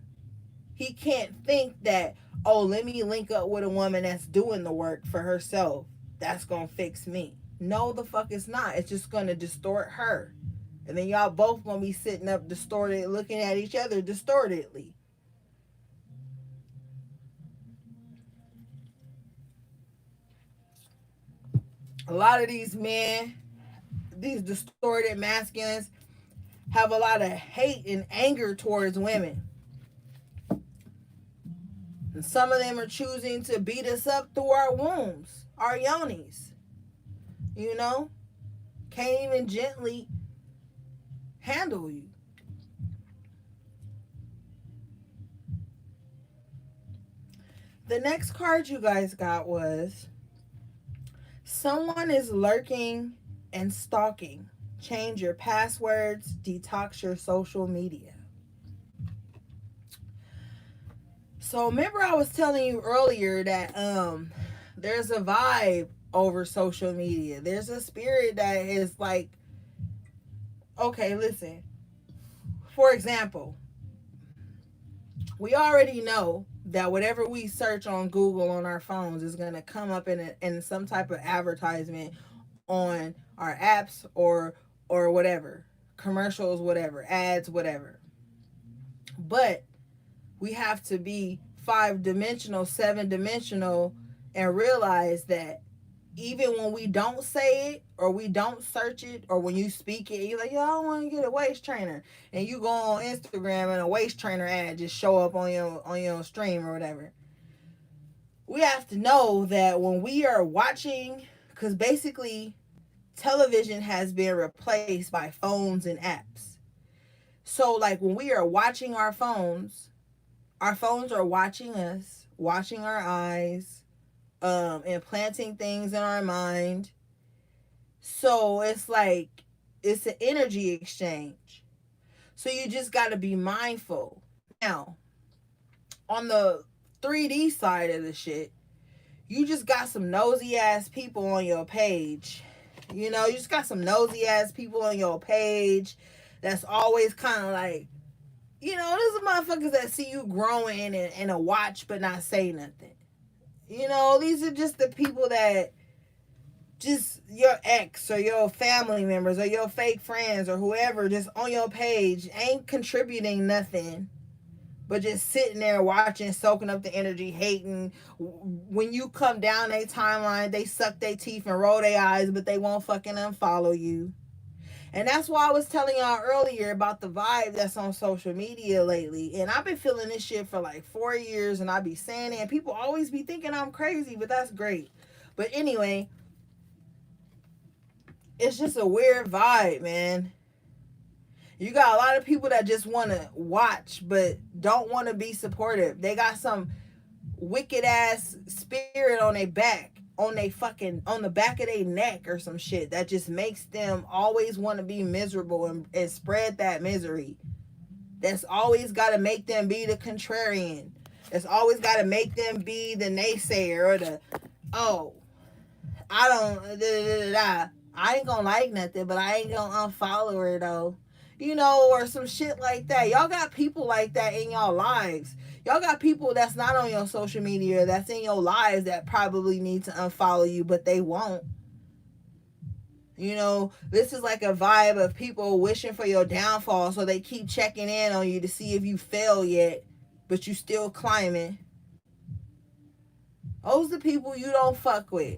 He can't think that, oh, let me link up with a woman that's doing the work for herself. That's going to fix me. No, the fuck it's not. It's just going to distort her. And then y'all both going to be sitting up distorted, looking at each other distortedly. A lot of these men, these distorted masculines, have a lot of hate and anger towards women. And some of them are choosing to beat us up through our wombs, our yonis. You know? Can't even gently handle you. The next card you guys got was someone is lurking and stalking. Change your passwords, detox your social media. So remember I was telling you earlier that there's a vibe over social media. There's a spirit that is like, okay, listen. For example, we already know that whatever we search on Google on our phones is going to come up in some type of advertisement on our apps or whatever, commercials, whatever, ads, whatever. But we have to be 5 dimensional, 7 dimensional, and realize that even when we don't say it or we don't search it, or when you speak it, you're like, yo, I want to get a waist trainer, and you go on Instagram and a waist trainer ad just show up on your stream or whatever. We have to know that when we are watching, because basically television has been replaced by phones and apps. So like when we are watching our phones are watching us, watching our eyes, implanting things in our mind. So it's like it's an energy exchange. So you just got to be mindful. Now, on the 3D side of the shit, you just got some nosy ass people on your page. You know, you just got some nosy ass people on your page that's always kind of like, you know, there's motherfuckers that see you growing and a watch but not say nothing. You know, these are just the people that just your ex or your family members or your fake friends or whoever just on your page ain't contributing nothing but just sitting there watching, soaking up the energy, hating. When you come down their timeline, they suck their teeth and roll their eyes, but they won't fucking unfollow you. And that's why I was telling y'all earlier about the vibe that's on social media lately. And I've been feeling this shit for like 4 years, and I be saying it, and people always be thinking I'm crazy, but that's great. But anyway, it's just a weird vibe, man. You got a lot of people that just want to watch but don't want to be supportive. They got some wicked ass spirit on their back, on they fucking on the back of their neck or some shit that just makes them always want to be miserable and spread that misery. That's always got to make them be the contrarian. It's always got to make them be the naysayer or the, oh, I don't, I ain't gonna like nothing, but I ain't gonna unfollow her though. You know, or some shit like that. Y'all got people like that in y'all lives. Y'all got people that's not on your social media, that's in your lives that probably need to unfollow you, but they won't. You know, this is like a vibe of people wishing for your downfall, so they keep checking in on you to see if you fail yet, but you still climbing. Those the people you don't fuck with.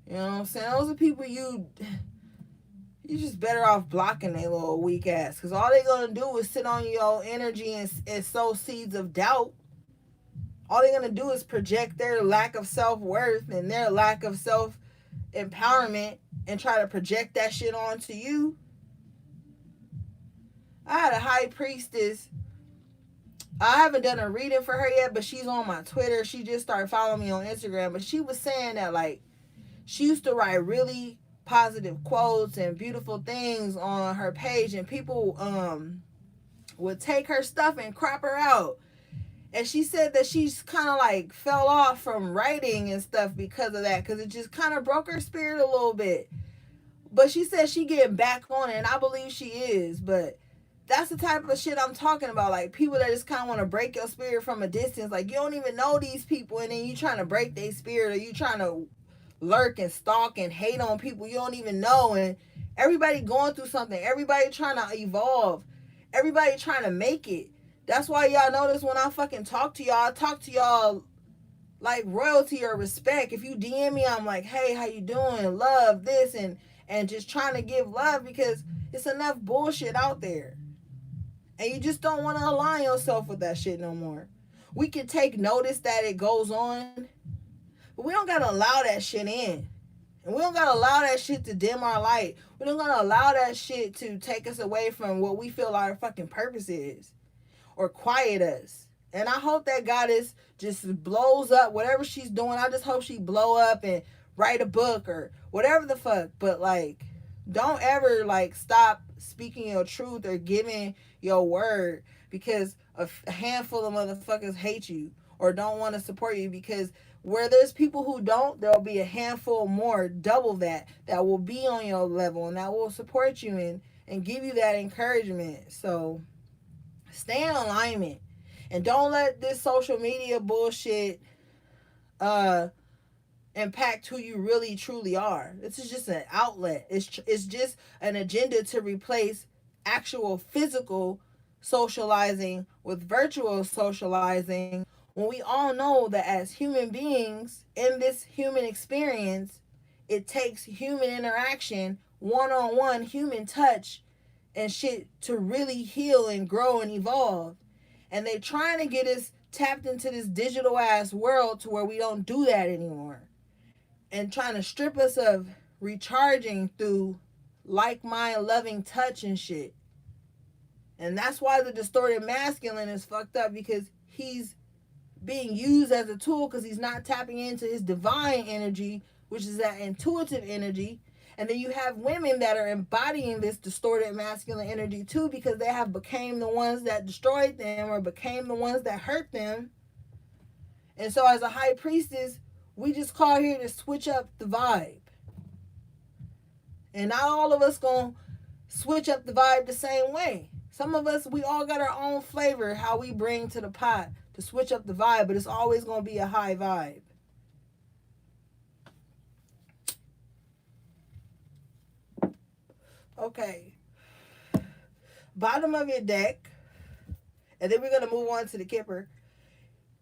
You know what I'm saying? Those are people you just better off blocking their little weak ass. Because all they going to do is sit on your energy and sow seeds of doubt. All they're going to do is project their lack of self-worth and their lack of self-empowerment and try to project that shit onto you. I had a high priestess. I haven't done a reading for her yet, but she's on my Twitter. She just started following me on Instagram. But she was saying that, like, she used to write really positive quotes and beautiful things on her page, and people would take her stuff and crop her out. And she said that she's kind of like fell off from writing and stuff because of that, because it just kind of broke her spirit a little bit. But she said she getting back on it, and I believe she is. But that's the type of shit I'm talking about. Like, people that just kind of want to break your spirit from a distance. Like, you don't even know these people, and then you trying to break their spirit, or you trying to lurk and stalk and hate on people you don't even know. And everybody going through something. Everybody trying to evolve. Everybody trying to make it. That's why y'all notice when I fucking talk to y'all, I talk to y'all like royalty or respect. If you DM me, I'm like, hey, how you doing? Love this, and just trying to give love, because it's enough bullshit out there. And you just don't want to align yourself with that shit no more. We can take notice that it goes on, but we don't gotta allow that shit in. And we don't gotta allow that shit to dim our light. We don't gotta allow that shit to take us away from what we feel our fucking purpose is, or quiet us. And I hope that goddess just blows up whatever she's doing. I just hope she blow up and write a book or whatever the fuck. But like, don't ever like stop speaking your truth or giving your word, because a handful of motherfuckers hate you or don't want to support you. Because where there's people who don't, there'll be a handful more, double that will be on your level and that will support you and give you that encouragement. So Stay in alignment. And don't let this social media bullshit uh impact who you really truly are. This is just an outlet. It's just an agenda to replace actual physical socializing with virtual socializing, when we all know that as human beings in this human experience, it takes human interaction, one-on-one human touch and shit to really heal and grow and evolve. And they're trying to get us tapped into this digital ass world to where we don't do that anymore, and trying to strip us of recharging through like mind loving touch and shit. And that's why the distorted masculine is fucked up, because he's being used as a tool because he's not tapping into his divine energy, which is that intuitive energy. And then you have women that are embodying this distorted masculine energy too, because they have became the ones that destroyed them or became the ones that hurt them. And so as a high priestess, we just call here to switch up the vibe. And not all of us gonna switch up the vibe the same way. Some of us, we all got our own flavor, how we bring to the pot to switch up the vibe, but it's always gonna be a high vibe. Okay. Bottom of your deck, and then we're gonna move on to the Kipper.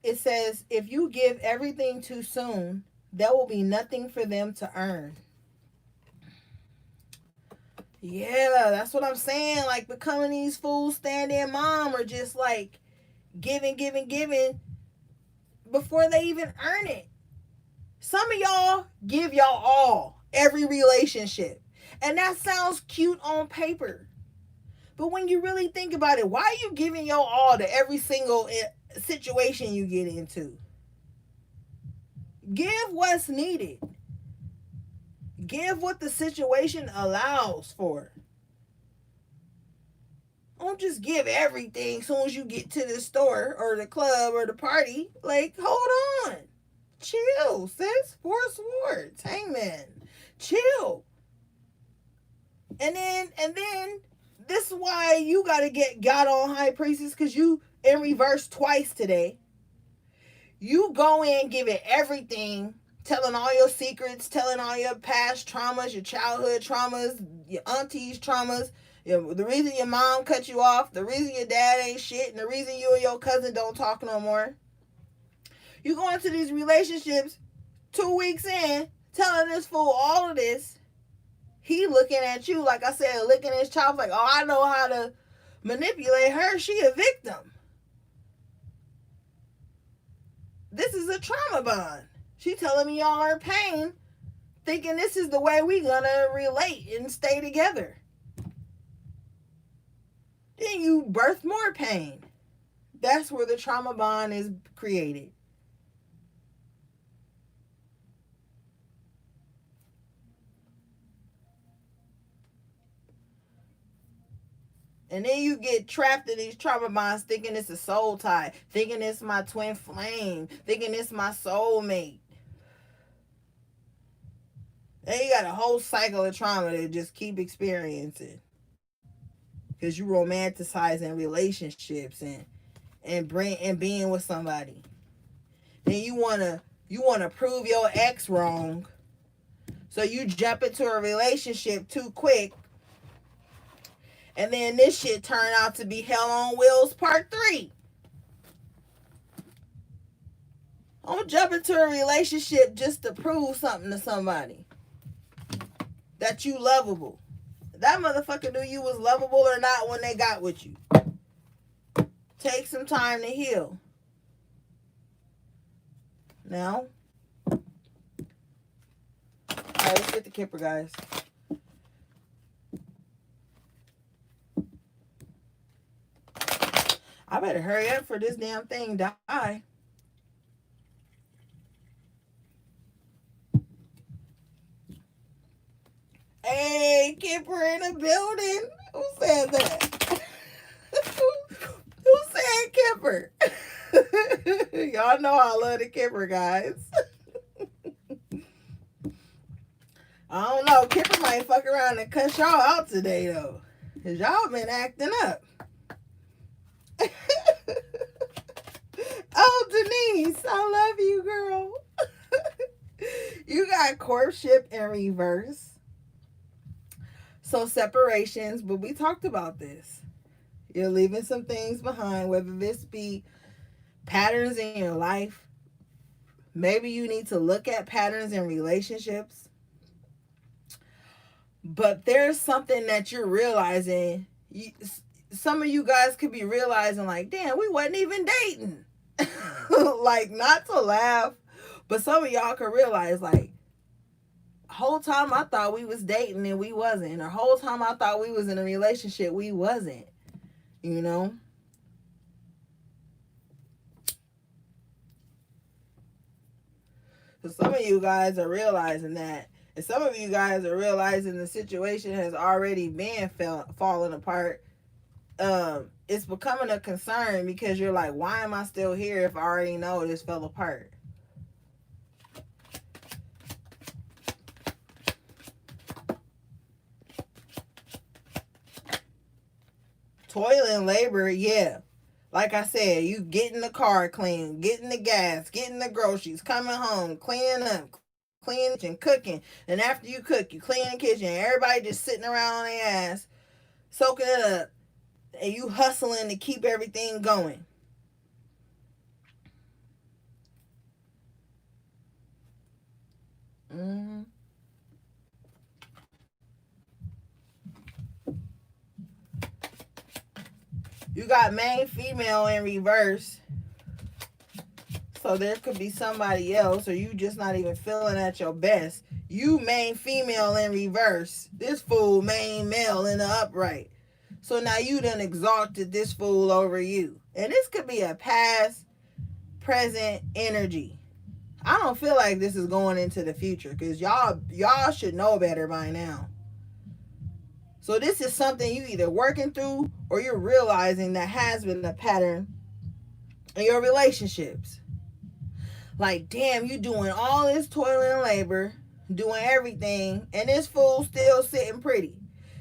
It says, if you give everything too soon, there will be nothing for them to earn. Yeah, that's what I'm saying. Like, becoming these fools stand-in mom, or just like giving before they even earn it. Some of y'all give y'all all every relationship, and that sounds cute on paper. But when you really think about it, why are you giving your all to every single situation you get into? Give what's needed. Give what the situation allows for. Don't just give everything as soon as you get to the store or the club or the party. Like, hold on. Chill, sis. Four swords. Hangman. Chill. And then this is why you gotta get God on high priestess, because you in reverse twice today. You go in giving everything, telling all your secrets, telling all your past traumas, your childhood traumas, your auntie's traumas, the reason your mom cut you off, the reason your dad ain't shit, and the reason you and your cousin don't talk no more. You go into these relationships 2 weeks in, telling this fool all of this. He looking at you, like I said, licking his chops like, oh, I know how to manipulate her. She a victim. This is a trauma bond. She telling me all her pain, thinking this is the way we gonna relate and stay together. Then you birth more pain. That's where the trauma bond is created. And then you get trapped in these trauma bonds thinking it's a soul tie, thinking it's my twin flame, thinking it's my soulmate. Then you got a whole cycle of trauma to just keep experiencing. Because you romanticizing relationships and being with somebody. Then you wanna prove your ex wrong. So you jump into a relationship too quick. And then this shit turned out to be Hell on Wheels Part 3. Don't jump into a relationship just to prove something to somebody. That you lovable. That motherfucker knew you was lovable or not when they got with you. Take some time to heal. Now. Alright, let's get the Kipper, guys. I better hurry up for this damn thing die. Hey, Kipper in the building. Who said that? Who said Kipper? Y'all know I love the Kipper, guys. I don't know. Kipper might fuck around and cuss y'all out today, though. Because y'all been acting up. courtship in reverse. So separations, but we talked about this. You're leaving some things behind, whether this be patterns in your life. Maybe you need to look at patterns in relationships. But there's something that you're realizing. Some of you guys could be realizing, like, damn, we wasn't even dating. Like, not to laugh, but some of y'all could realize, like, whole time I thought we was dating and we wasn't. Or whole time I thought we was in a relationship, we wasn't. You know? So some of you guys are realizing that. And some of you guys are realizing the situation has already been falling apart. It's becoming a concern because you're like, why am I still here if I already know this fell apart? Toil and labor, yeah. Like I said, you getting the car clean, getting the gas, getting the groceries, coming home, cleaning up, cleaning and cooking. And after you cook, you clean the kitchen. Everybody just sitting around on their ass, soaking it up. And you hustling to keep everything going. Mm-hmm. You got main female in reverse. So there could be somebody else, or you just not even feeling at your best. You main female in reverse. This fool main male in the upright. So now you done exalted this fool over you. And this could be a past, present energy. I don't feel like this is going into the future because y'all should know better by now. So this is something you either working through or you're realizing that has been a pattern in your relationships. Like, damn, you doing all this toil and labor, doing everything, and this fool still sitting pretty.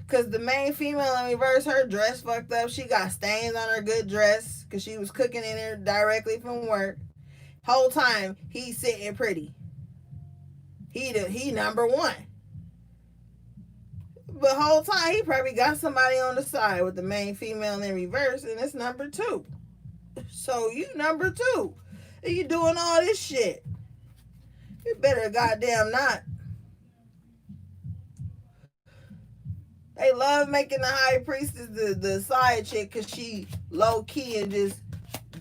Because the main female in reverse, her dress fucked up. She got stains on her good dress because she was cooking in there directly from work. Whole time, he's sitting pretty. He number one. But whole time, he probably got somebody on the side with the main female in reverse, and it's number two. So you number two. And you doing all this shit. You better goddamn not. They love making the high priestess the side chick because she low key and just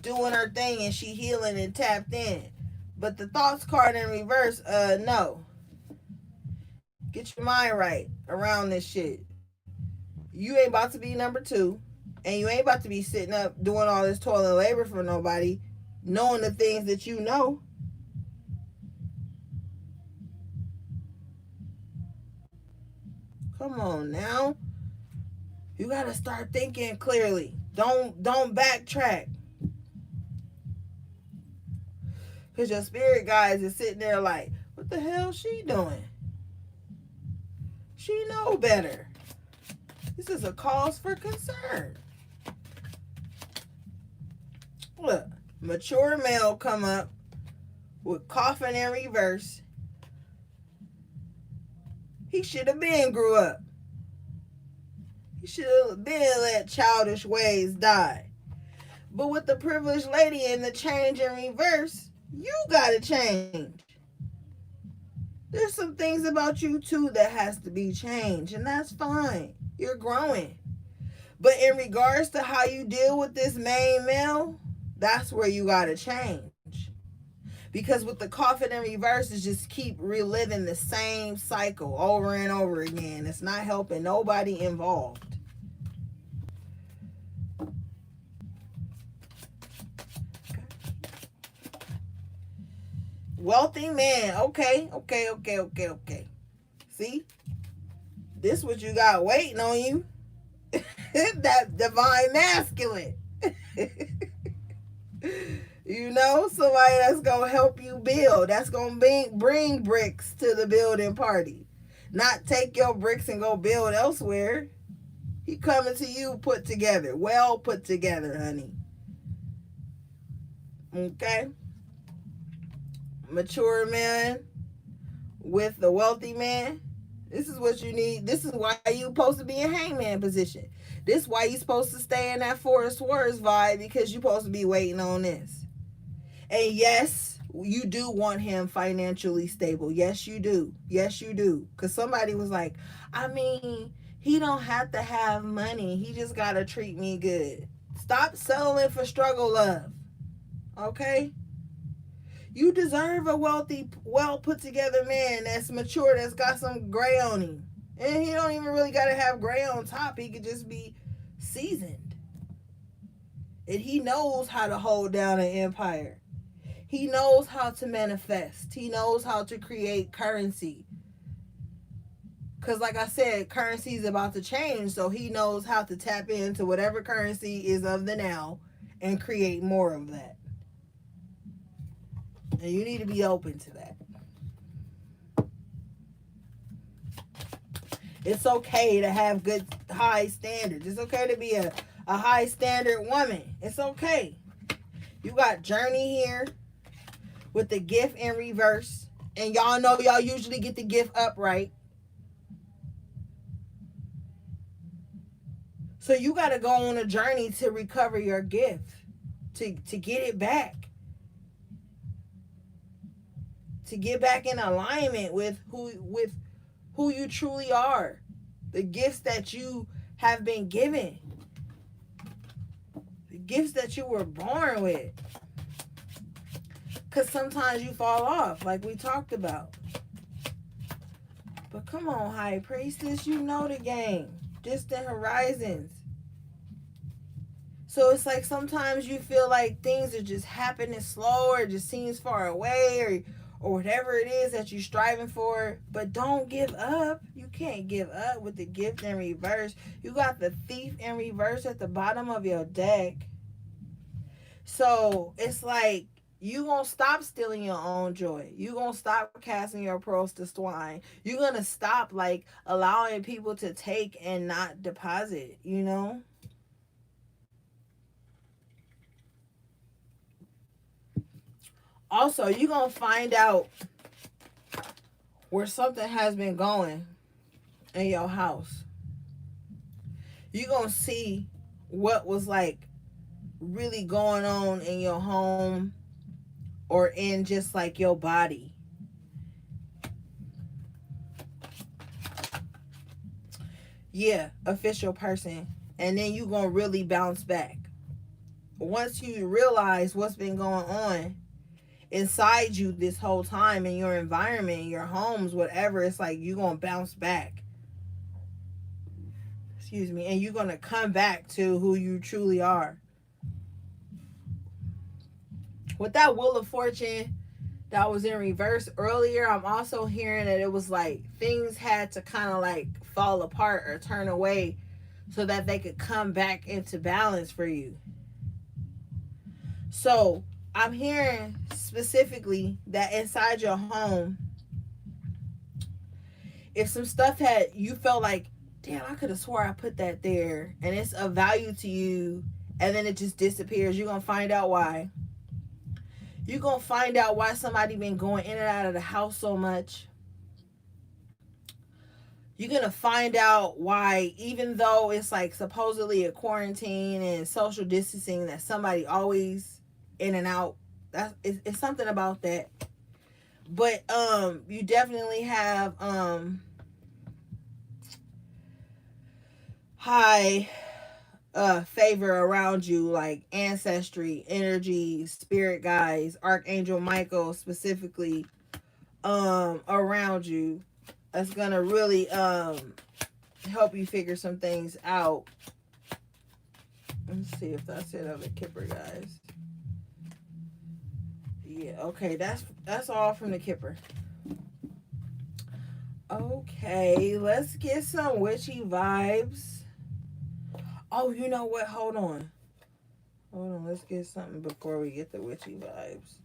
doing her thing and she healing and tapped in. But the thoughts card in reverse, no. Get your mind right around this shit. You ain't about to be number two, and you ain't about to be sitting up doing all this toil and labor for nobody, knowing the things that you know. Come on now. You gotta start thinking clearly. Don't backtrack. Cause your spirit guides is sitting there like, what the hell she doing? She know better. This is a cause for concern. Look, mature male come up with coffin in reverse. He should have been grew up. He should have been let childish ways die. But with the privileged lady and the change in reverse, you gotta change. There's some things about you too that has to be changed, and that's fine. You're growing. But in regards to how you deal with this main male, that's where you gotta change. Because with the coffin in reverse, is just keep reliving the same cycle over and over again. It's not helping nobody involved. Wealthy man. Okay. See? This what you got waiting on you. That divine masculine. You know, somebody that's gonna help you build. That's gonna bring bricks to the building party. Not take your bricks and go build elsewhere. He coming to you put together. Well put together, honey. Okay? Mature man with the wealthy man. This is what you need. This is why you supposed to be in hangman position. This is why you supposed to stay in that forest wars vibe, because you supposed to be waiting on this. And yes, you do want him financially stable. Yes, you do. Yes, you do. Because somebody was like, I mean, he don't have to have money. He just got to treat me good. Stop settling for struggle love. Okay? You deserve a wealthy, well put together man that's mature, that's got some gray on him. And he don't even really got to have gray on top. He could just be seasoned. And he knows how to hold down an empire. He knows how to manifest. He knows how to create currency. Because like I said, currency is about to change. So he knows how to tap into whatever currency is of the now and create more of that. And you need to be open to that. It's okay to have good, high standards. It's okay to be a high standard woman. It's okay. You got Journey here with the gift in reverse. And y'all know y'all usually get the gift upright. So you got to go on a journey to recover your gift, to get it back. To get back in alignment with who you truly are. The gifts that you have been given. The gifts that you were born with. Because sometimes you fall off, like we talked about. But come on, High Priestess, you know the game. Distant horizons. So it's like sometimes you feel like things are just happening slow, or it just seems far away, or whatever it is that you're striving for. But don't give up. You can't give up with the gift in reverse. You got the thief in reverse at the bottom of your deck. So it's like you gonna stop stealing your own joy. You gonna stop casting your pearls to swine. You're gonna stop like allowing people to take and not deposit, you know? Also, you're gonna find out where something has been going in your house. You're gonna see what was like really going on in your home or in just like your body. Yeah, official person. And then you're gonna really bounce back. Once you realize what's been going on inside you this whole time, in your environment, in your homes, whatever, it's like you're gonna bounce back. Excuse me. And you're gonna come back to who you truly are. With that Wheel of Fortune that was in reverse earlier, I'm also hearing that it was like things had to kind of like fall apart or turn away so that they could come back into balance for you. So I'm hearing specifically that inside your home, if some stuff had, you felt like, damn, I could have swore I put that there, and it's of value to you, and then it just disappears, you're going to find out why. You're going to find out why somebody been going in and out of the house so much. You're going to find out why, even though it's like supposedly a quarantine and social distancing, that somebody always in and out. It's something about that. But you definitely have high favor around you, like ancestry, energy, spirit guides, Archangel Michael specifically around you. That's gonna really help you figure some things out. Let's see if that's it on the Kipper, guys. Yeah, okay, that's all from the Kipper. Okay, let's get some witchy vibes. Oh, you know what? Hold on. Let's get something before we get the witchy vibes.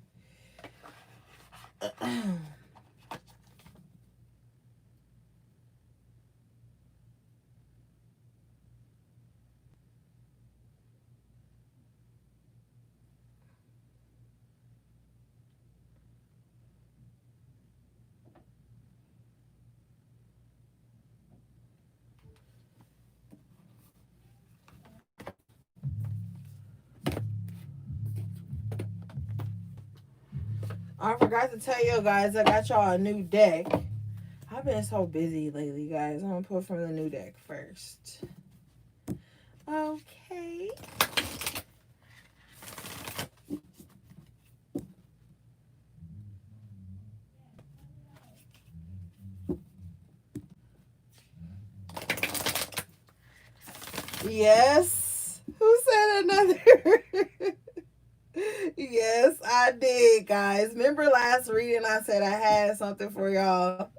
I forgot to tell you guys, I got y'all a new deck. I've been so busy lately, guys. I'm gonna pull from the new deck first. Okay. Yes. Who said another? Yes, I did, guys. Remember last reading I said I had something for y'all.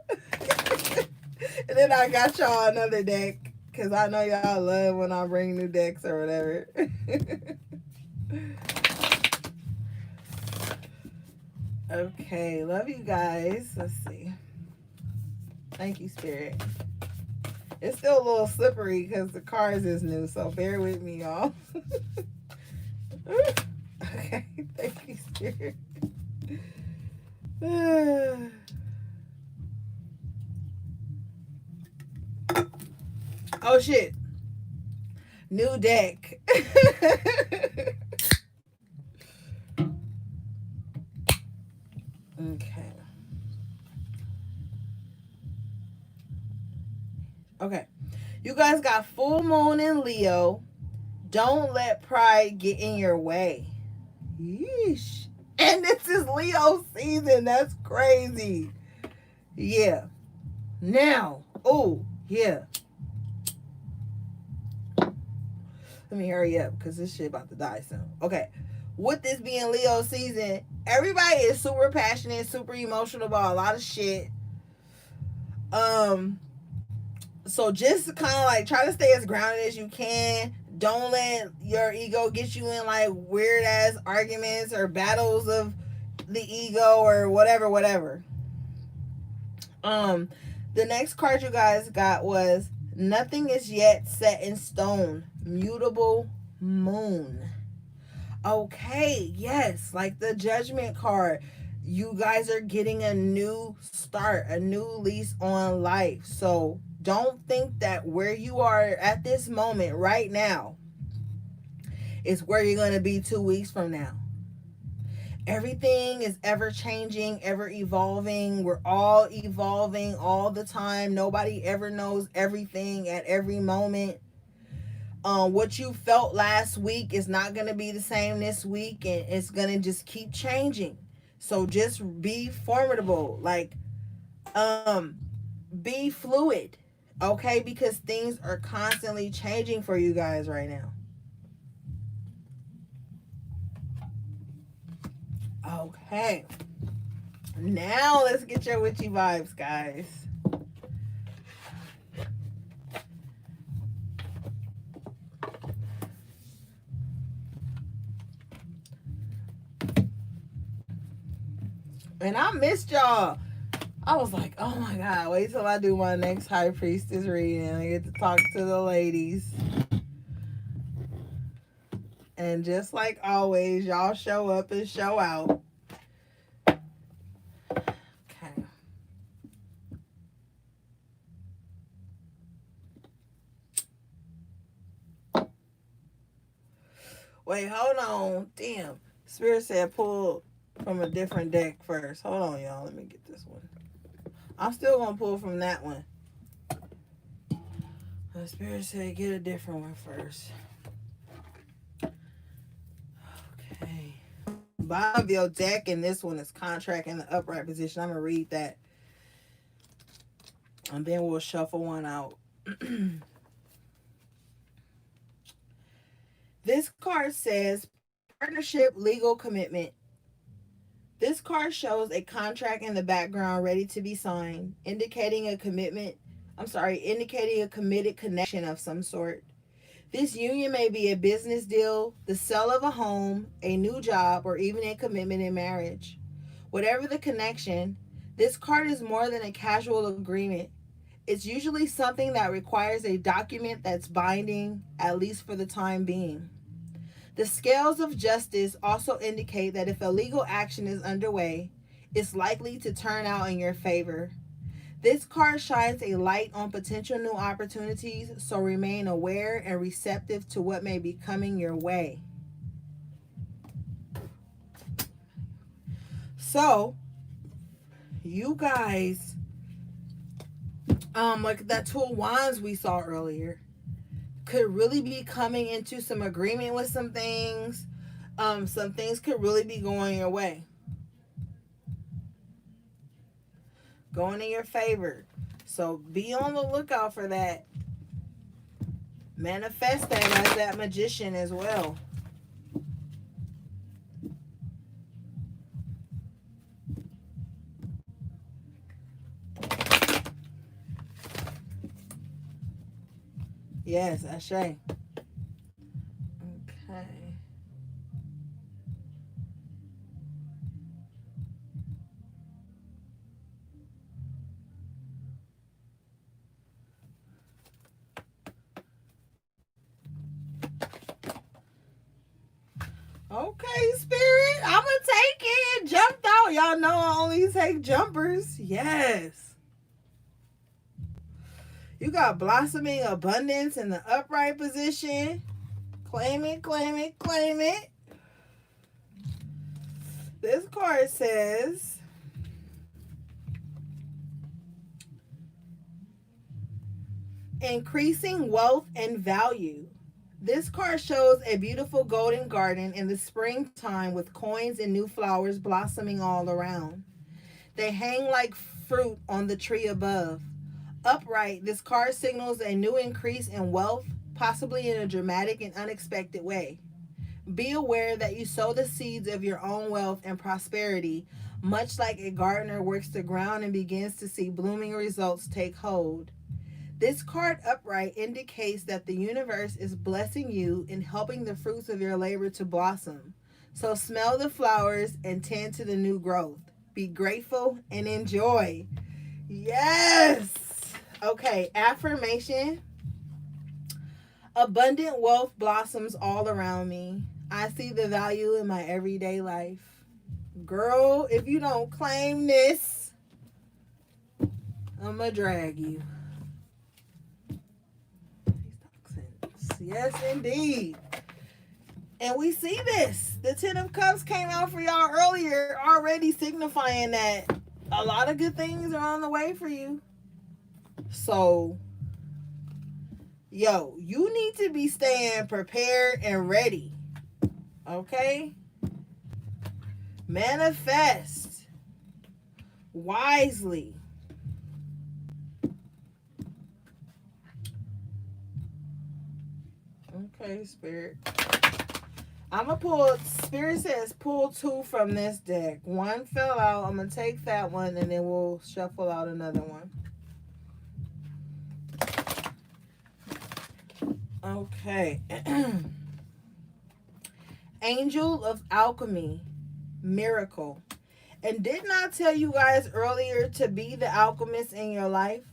And then I got y'all another deck. Because I know y'all love when I bring new decks or whatever. Okay, love you guys. Let's see. Thank you, Spirit. It's still a little slippery because the cards is new, so bear with me, y'all. Okay, thank you, Spirit. Oh, shit. New deck. Okay. Okay. You guys got full moon in Leo. Don't let pride get in your way. Yeesh. And this is Leo season. That's crazy. Yeah. Now. Oh, yeah. Let me hurry up because this shit about to die soon. Okay. With this being Leo season, everybody is super passionate, super emotional about a lot of shit. So just kind of like try to stay as grounded as you can. Don't let your ego get you in like weird ass arguments or battles of the ego or whatever. The next card you guys got was nothing is yet set in stone. Mutable moon. Okay, yes, like the judgment card. You guys are getting a new start, a new lease on life. So don't think that where you are at this moment right now is where you're going to be 2 weeks from now. Everything is ever changing, ever evolving. We're all evolving all the time. Nobody ever knows everything at every moment. What you felt last week is not going to be the same this week, and it's going to just keep changing. So just be formidable, like be fluid, okay, because things are constantly changing for you guys right now. Okay, now let's get your witchy vibes, guys. And I missed y'all. I was like, oh my God, wait till I do my next High Priestess reading. I get to talk to the ladies. And just like always, y'all show up and show out. Okay. Wait, hold on. Damn. Spirit said pull from a different deck first. Hold on, y'all. Let me get this one. I'm still going to pull from that one. The Spirit said get a different one first. Okay. Bottom of your deck, and this one is contract in the upright position. I'm going to read that. And then we'll shuffle one out. This card says partnership, legal commitment. This card shows a contract in the background ready to be signed, indicating a committed connection of some sort. This union may be a business deal, the sale of a home, a new job, or even a commitment in marriage. Whatever the connection, this card is more than a casual agreement. It's usually something that requires a document that's binding, at least for the time being. The scales of justice also indicate that if a legal action is underway, it's likely to turn out in your favor. This card shines a light on potential new opportunities, so remain aware and receptive to what may be coming your way. So, you guys, like that two of wands we saw earlier, could really be coming into some agreement with some things. Some things could really be going your way, going in your favor. So be on the lookout for that. Manifest that as that magician as well. Yes, Ashe. Okay. Okay, Spirit. I'ma take it. Jumped out. Y'all know I only take jumpers. Yes. You got blossoming abundance in the upright position. Claim it, claim it, claim it. This card says increasing wealth and value. This card shows a beautiful golden garden in the springtime with coins and new flowers blossoming all around. They hang like fruit on the tree above. Upright, this card signals a new increase in wealth, possibly in a dramatic and unexpected way. Be aware that you sow the seeds of your own wealth and prosperity, much like a gardener works the ground and begins to see blooming results take hold. This card upright indicates that the universe is blessing you and helping the fruits of your labor to blossom. So smell the flowers and tend to the new growth. Be grateful and enjoy. Yes. Okay, affirmation. Abundant wealth blossoms all around me. I see the value in my everyday life. Girl, if you don't claim this, I'm going to drag you. Yes, indeed. And we see this. The Ten of Cups came out for y'all earlier, already signifying that a lot of good things are on the way for you. So, yo, you need to be staying prepared and ready. Okay? Manifest wisely. Okay, Spirit. I'm going to pull, Spirit says pull two from this deck. One fell out. I'm going to take that one and then we'll shuffle out another one. Okay. Angel of Alchemy. Miracle. And didn't I tell you guys earlier to be the alchemist in your life?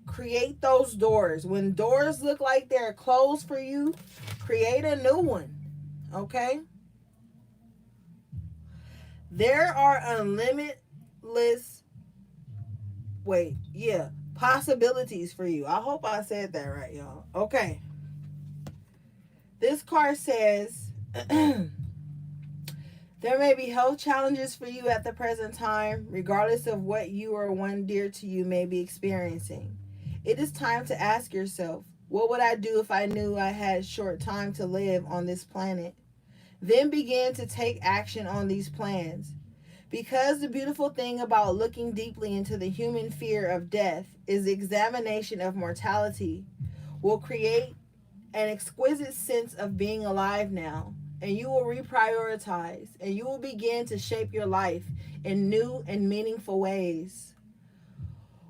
Create those doors. When doors look like they're closed for you, create a new one. Okay? There are possibilities for you. I hope I said that right, y'all. Okay. This card says there may be health challenges for you at the present time, regardless of what you or one dear to you may be experiencing. It is time to ask yourself, what would I do if I knew I had short time to live on this planet? Then begin to take action on these plans. Because the beautiful thing about looking deeply into the human fear of death is the examination of mortality will create an exquisite sense of being alive now, and you will reprioritize, and you will begin to shape your life in new and meaningful ways.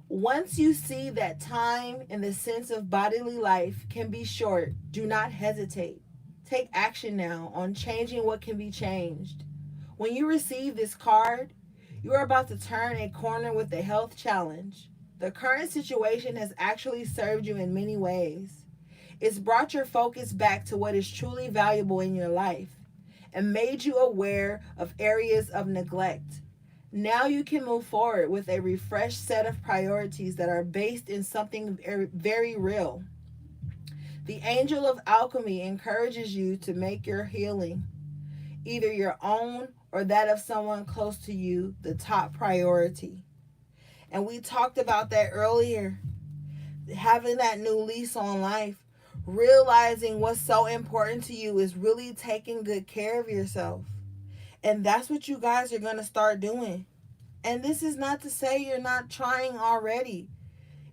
Once you see that time and the sense of bodily life can be short, do not hesitate. Take action now on changing what can be changed. When you receive this card, you are about to turn a corner with a health challenge. The current situation has actually served you in many ways. It's brought your focus back to what is truly valuable in your life and made you aware of areas of neglect. Now you can move forward with a refreshed set of priorities that are based in something very real. The angel of alchemy encourages you to make your healing. either your own or that of someone close to you, the top priority. And we talked about that earlier. Having that new lease on life, realizing what's so important to you is really taking good care of yourself. And that's what you guys are going to start doing. And this is not to say you're not trying already.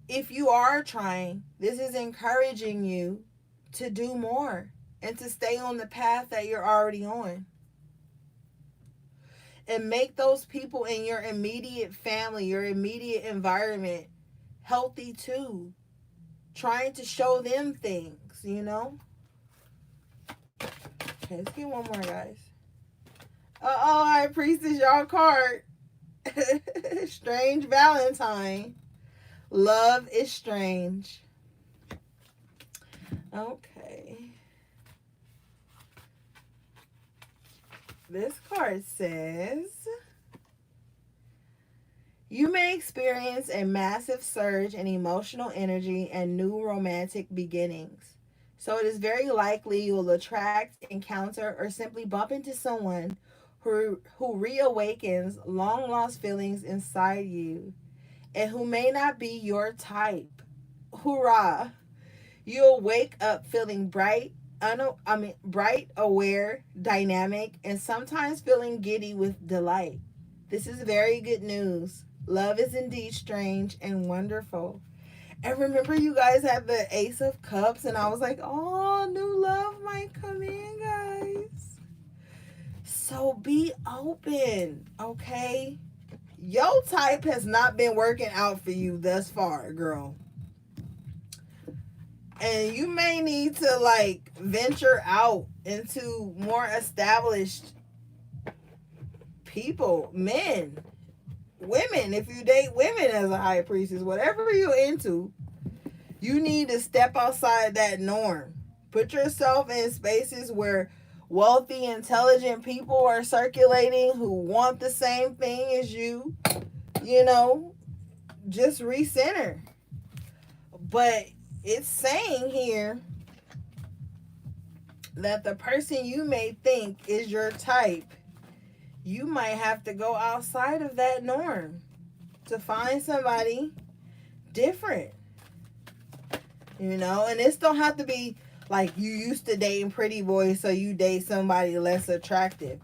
If you are trying, this is encouraging you to do more and to stay on the path that you're already on. And make those people in your immediate family, your immediate environment, healthy too. Trying to show them things, you know? Okay, let's get one more, guys. Uh-oh, High Priestess, y'all card. Strange Valentine. Love is strange. Okay. This card says, you may experience a massive surge in emotional energy and new romantic beginnings. So it is very likely you will attract, encounter, or simply bump into someone who reawakens long lost feelings inside you and who may not be your type. Hoorah! You'll wake up feeling bright, aware, dynamic, and sometimes feeling giddy with delight. This is very good news. Love is indeed strange and wonderful. And remember, you guys had the Ace of Cups, and I was like, oh, new love might come in, guys. So be open, okay? Your type has not been working out for you thus far, girl. And you may need to, like, venture out into more established people, men, women. If you date women as a high priestess, whatever you're into, you need to step outside that norm. Put yourself in spaces where wealthy, intelligent people are circulating who want the same thing as you. You know, just recenter. But it's saying here that the person you may think is your type, you might have to go outside of that norm to find somebody different. You know, and this don't have to be like you used to dating pretty boys, so you date somebody less attractive.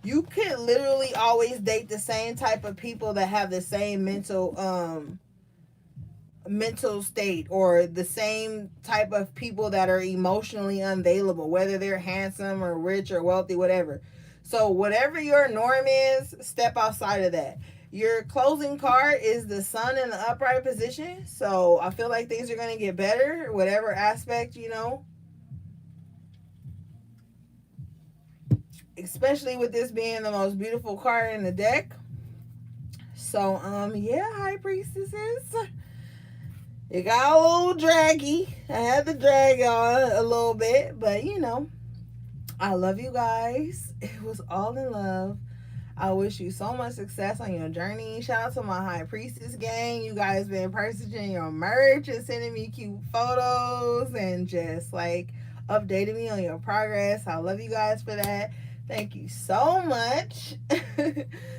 You could literally always date the same type of people that have the same mental state, or the same type of people that are emotionally unavailable, whether they're handsome or rich or wealthy, whatever. So whatever your norm is, step outside of that. Your closing card is the sun in the upright position. So I feel like things are going to get better, whatever aspect, you know. Especially with this being the most beautiful card in the deck. So, yeah, High Priestesses. It got a little draggy. I had to drag on a little bit, but you know, I love you guys. It was all in love. I wish you so much success on your journey. Shout out to my High Priestess gang. You guys been purchasing your merch and sending me cute photos and just like updating me on your progress. I love you guys for that. Thank you so much.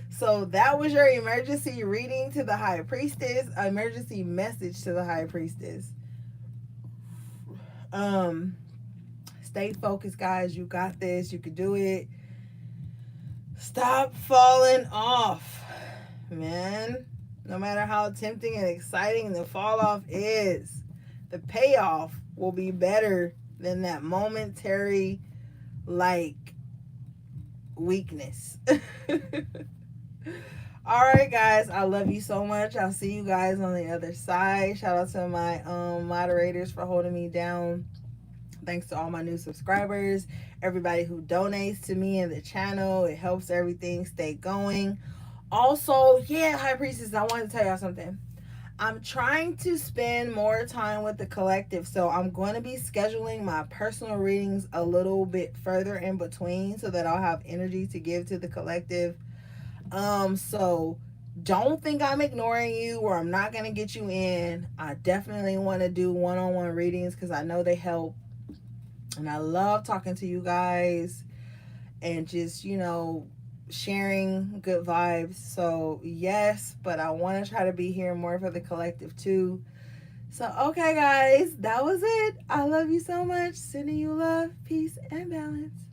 So that was your emergency reading to the High Priestess, emergency message to the High Priestess. Stay focused, guys. You got this. You can do it. Stop falling off, man. No matter how tempting and exciting the fall off is, the payoff will be better than that momentary, like, weakness. All right, guys, I love you so much. I'll see you guys on the other side. Shout out to my moderators for holding me down. Thanks to all my new subscribers, everybody who donates to me and the channel. It helps everything stay going. Also, yeah, High Priestess, I wanted to tell y'all something. I'm trying to spend more time with the collective, so I'm going to be scheduling my personal readings a little bit further in between so that I'll have energy to give to the collective. So don't think I'm ignoring you or I'm not going to get you in. I definitely want to do one-on-one readings because I know they help. And I love talking to you guys. and just, you know, sharing good vibes. So yes, but I want to try to be here more for the collective too. So okay guys, that was it. I love you so much. Sending you love, peace, and balance.